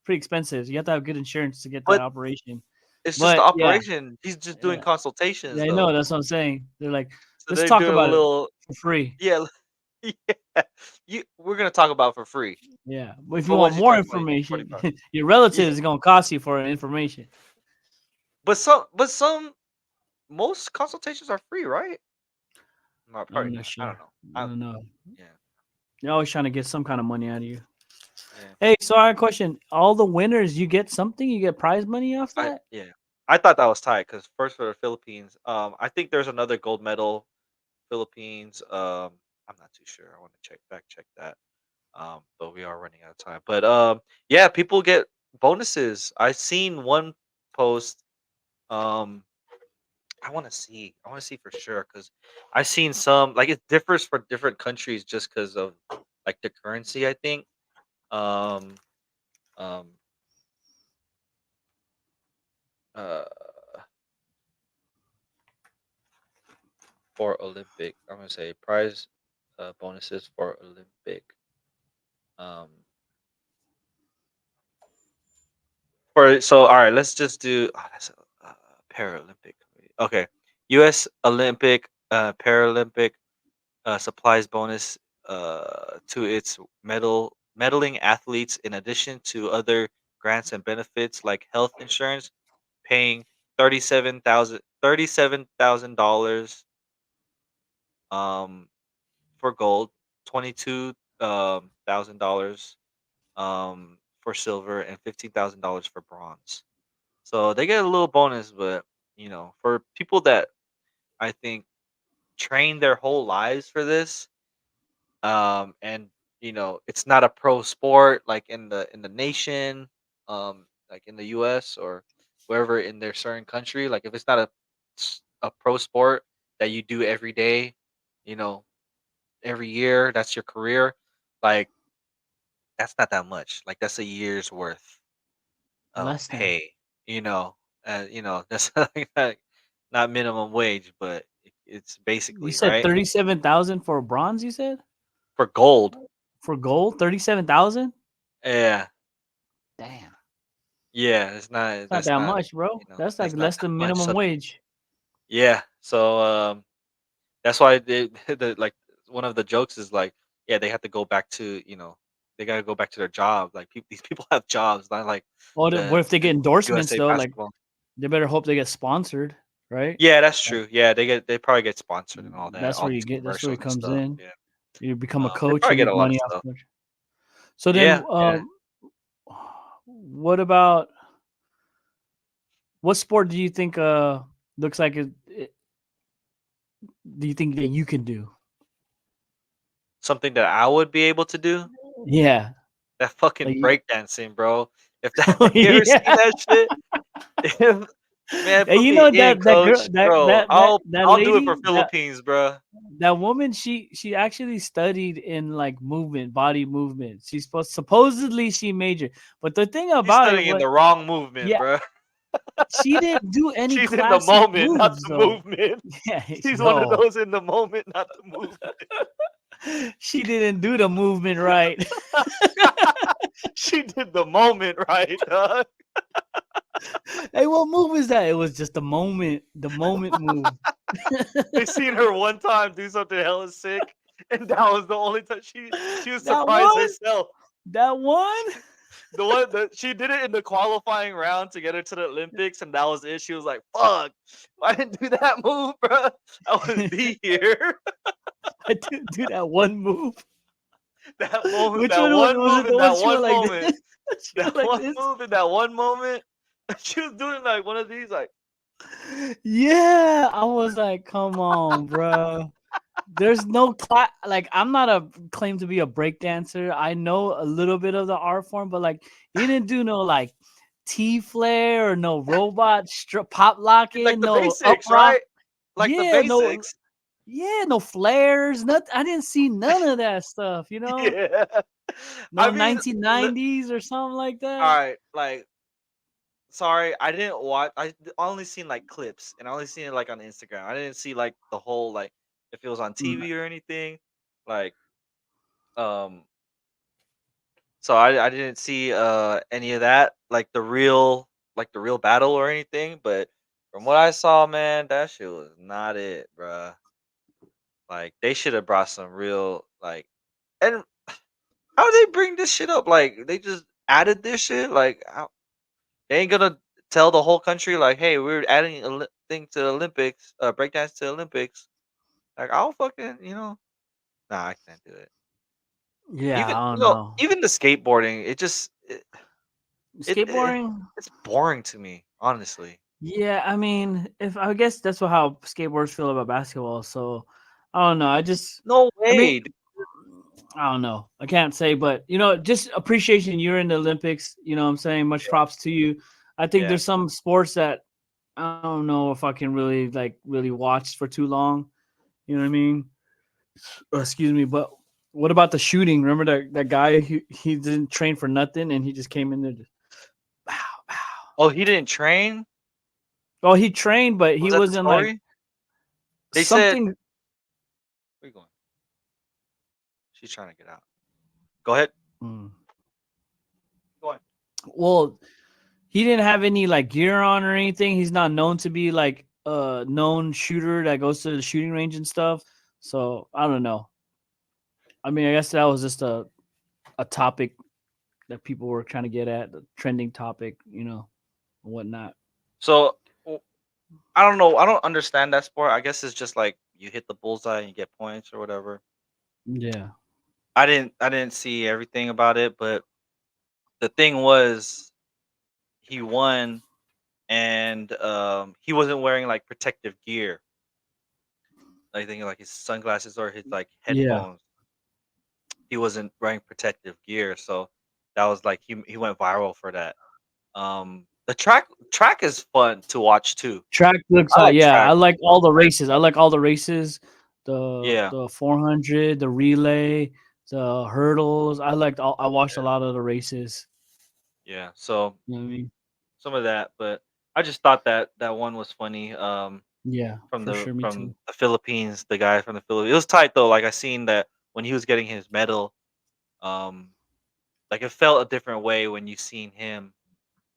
pretty expensive. You have to have good insurance to get that But operation. it's just the But yeah, operation. He's just doing yeah, consultations yeah, I know. though. That's what I'm saying. They're like, So let's they're talk doing a about it little for free. yeah, yeah. We're gonna talk about for free. Yeah, but if you But want once you more turn 45. information, your relative Yeah. is gonna cost you for information. But some most consultations are free, right? No, I'm probably not not. I sure. don't know. I don't know. Yeah. They're always trying to get some kind of money out of you. Yeah. Hey, so I have a question. All the winners, you get something? You get prize money off I that? yeah. I thought that was tight because first for the Philippines. I think there's another gold medal Philippines. I'm not too sure. I want to check that. But we are running out of time. But yeah, people get bonuses. I seen one post. Um, I want to see for sure because I've seen some like it differs for different countries just because of like the currency. I think. Um. Um. Uh. For Olympic, I'm gonna say prize bonuses for Olympic. Um. For so all right, let's just do that's Paralympic. Okay, U.S. Olympic Paralympic supplies bonus to its medaling athletes in addition to other grants and benefits like health insurance, paying $37,000 um for gold, $22,000 for silver, and $15,000 for bronze. So they get a little bonus, but for people that I think train their whole lives for this, and it's not a pro sport like in the nation, like in the US or wherever in their certain country, like if it's not a pro sport that you do every day, you know every year, that's your career, like that's not that much, like that's a year's worth of Less than. pay, that's like not minimum wage, but it's You basically said right 37,000 for bronze. You said for gold. for gold 37,000. Yeah. Damn, Yeah, it's not that much, bro. That's like that's not less that than much. minimum So wage. yeah, so that's why they like one of the jokes is like, yeah, they have to go back to they gotta go back to their job. Like these people have jobs, not like Well, what the, if they the get endorsements USA though? Like basketball. they better hope they get sponsored, right? Yeah, that's Like, true. Yeah, they probably get sponsored and all that, that's all where you these get. That's where commercials it and comes stuff. in. Yeah, You become a they coach. You probably get make a lot of money off stuff. coach. So then, Yeah, yeah. what about what sport do you think looks like do you think that you can do? Something that I would be able to do. Yeah, That fucking like breakdancing, bro. If that, oh, you ever seen yeah. that shit? If, man, And put you me know in, that girl coach, bro. that I'll do it for lady Philippines, bro. that woman she actually studied in like movement body movement. She's supposedly she majored, but the thing She's about it studying in was the wrong movement, yeah, bro. she didn't do any She's in the classic moment, not moves the though. movement. Yeah, She's one of no, those in the moment, not the movement. she didn't do the movement right. She did the moment right, dog. Hey, what move is that? It was just the moment move. They seen her one time do something hella sick, and that was the only time she was That surprised one, herself. that one. The one that she did it in the qualifying round to get her to the Olympics, and that was it. She was like, "Fuck, I didn't do that move, bro. I wouldn't be here." I didn't do that one move. That moment, Which that one was one it? Was move it in the one that she went one like this? moment, She that went like one this. move in that one moment, she was doing like one of these, like, Yeah, I was like, come on, bro. There's no class. Like, I'm not a claim to be a break dancer. I know a little bit of the art form, but like, you didn't do no like T flare or no robot pop like locking, the no up basics, rock. right? Like the Yeah, no, basics. yeah, no flares. Nothing. I didn't see none of that stuff. You know, Yeah. no I mean, 1990s or something like all that. right, like, sorry, I didn't watch. Only seen like clips, and I only seen it like on Instagram. I didn't see like the whole like if it was on Mm, TV or anything. Like, um, so I didn't see any of that, like the real battle or anything. But from what I saw, man, that shit was not it, bruh. Like they should have brought some real like, and how they bring this shit up? Like they just added this shit. Like how, they ain't gonna tell the whole country like, hey, we're adding a thing to the Olympics, breakdance to the Olympics. Like I'll fucking nah, I can't do it. Yeah, Even I don't know. even the skateboarding, it Skateboarding. it's boring to me, honestly. Yeah, I mean, if I guess that's what how skateboarders feel about basketball. So I don't know. No I mean, way, dude. I don't know. I can't say, but just appreciation. You're in the Olympics. You know what I'm saying? Much Yeah, props to you. I think yeah, there's some sports that I don't know if I can really watch for too long. You know what I mean? Excuse me, but what about the shooting? Remember that guy? He didn't train for nothing, and he just came in there. Just, pow, pow. Oh, he didn't train. Oh, he trained, but he Was that the wasn't like story? They said. something. Where you going? She's trying to get out. Go ahead. Mm. Go on. Well, he didn't have any like gear on or anything. He's not known to be like a known shooter that goes to the shooting range and stuff. So I don't know. I mean, I guess that was just a topic that people were trying to get at, the trending topic, and whatnot. So I don't know. I don't understand that sport. I guess it's just like you hit the bullseye and you get points or whatever. Yeah. I didn't see everything about it, but the thing was he won and he wasn't wearing like protective gear. I think like his sunglasses or his like Yeah. headphones. He wasn't wearing protective gear, so that was like he went viral for that. The track is fun to watch too. Track looks I like yeah, I track. like all the races. I like all the races. The Yeah, the 400, the relay, the hurdles. I watched a yeah, lot of the races. yeah. So You know what I mean? some of that, but I just thought that one was funny. Yeah, From for the sure. Me from too. the Philippines, the guy from the Philippines. It was tight though. Like I seen that when he was getting his medal, um, like it felt a different way when you seen him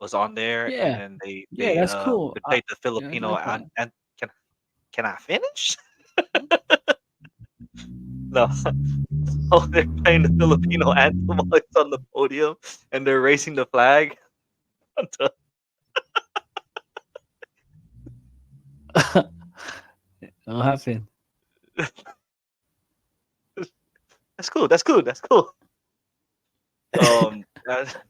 was on there, and Yeah. then they Yeah, they that's um cool. they played the Yeah, I Filipino like that. and can I finish? No, so they're playing the Filipino anthem while it's on the podium, and they're raising the flag. What happened? That's cool. That's cool. That's cool. That-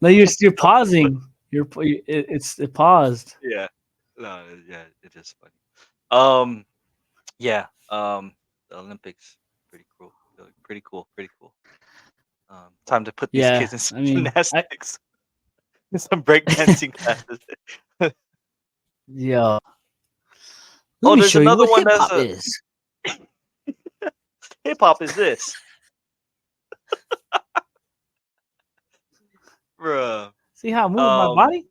No, you're pausing. It paused. yeah, no, yeah, it's just funny. Um, yeah, the Olympics, pretty cool. Pretty cool. Pretty cool. Time to put these Yeah, kids in some I mean, gymnastics, some breakdancing classes. yeah. Let Oh, me there's show you another what one hip that's hop a is. hip hop. Is this, bruh? See how I move my Um, body?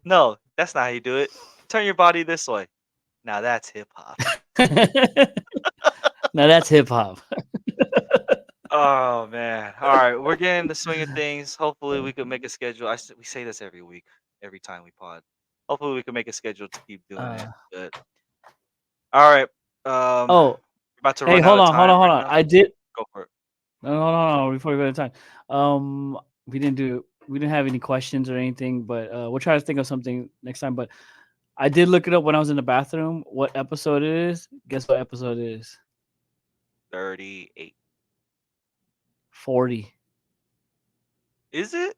no, that's not how you do it. Turn your body this way. Now that's hip hop. Now that's hip hop. Oh man! All right, we're getting the swing of things. Hopefully, we could make a schedule. We say this every week, every time we pod. Hopefully, we can make a schedule to keep doing it. Uh, But all right, oh, we're about to hey, run out of hold time on, hold right on. now. I did. Go for it. No, no. Before we go to time, we didn't have any questions or anything, but we'll try to think of something next time. But I did look it up when I was in the bathroom. What episode it is? Guess what episode it is? 38. 40. Is it?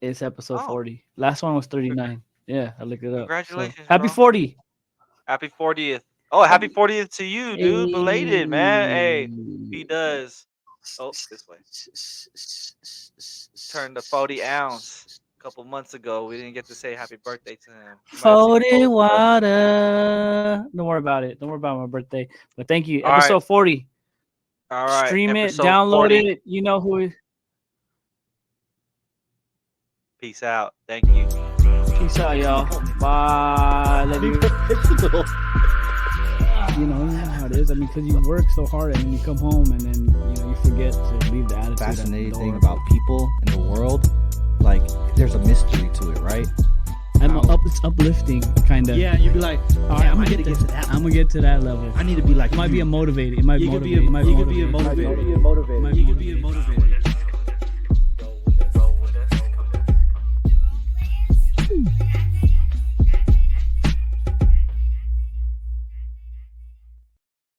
It's episode Oh, 40. Last one was congr- 39. Yeah, I looked it up. So congratulations, happy bro. 40. Happy 40th. Oh, happy Happy. 40th to you, dude. Belated, man. Hey, he does. Oh, this way. Turned the 40 ounce a couple months ago. We didn't get to say happy birthday to him. You might have seen a 40 post though. water. Don't worry about it. Don't worry about my birthday. But thank you. All right. Episode 40. All right. Stream it, Episode download 40. it. You know who. Peace out. Thank you. Peace out, y'all. Bye. Love you. You know how it is. I mean, because you work so hard and then you come home and then you forget to leave the attitude. Fascinating thing about people in the world, like there's a mystery to it, right? It's uplifting, kind of. Yeah, you'd be like, all right, I'm gonna get to that. I'm gonna get to that level. I need to be like. It might be a motivator. It might You could motivate. be a motivator. You could be a motivator.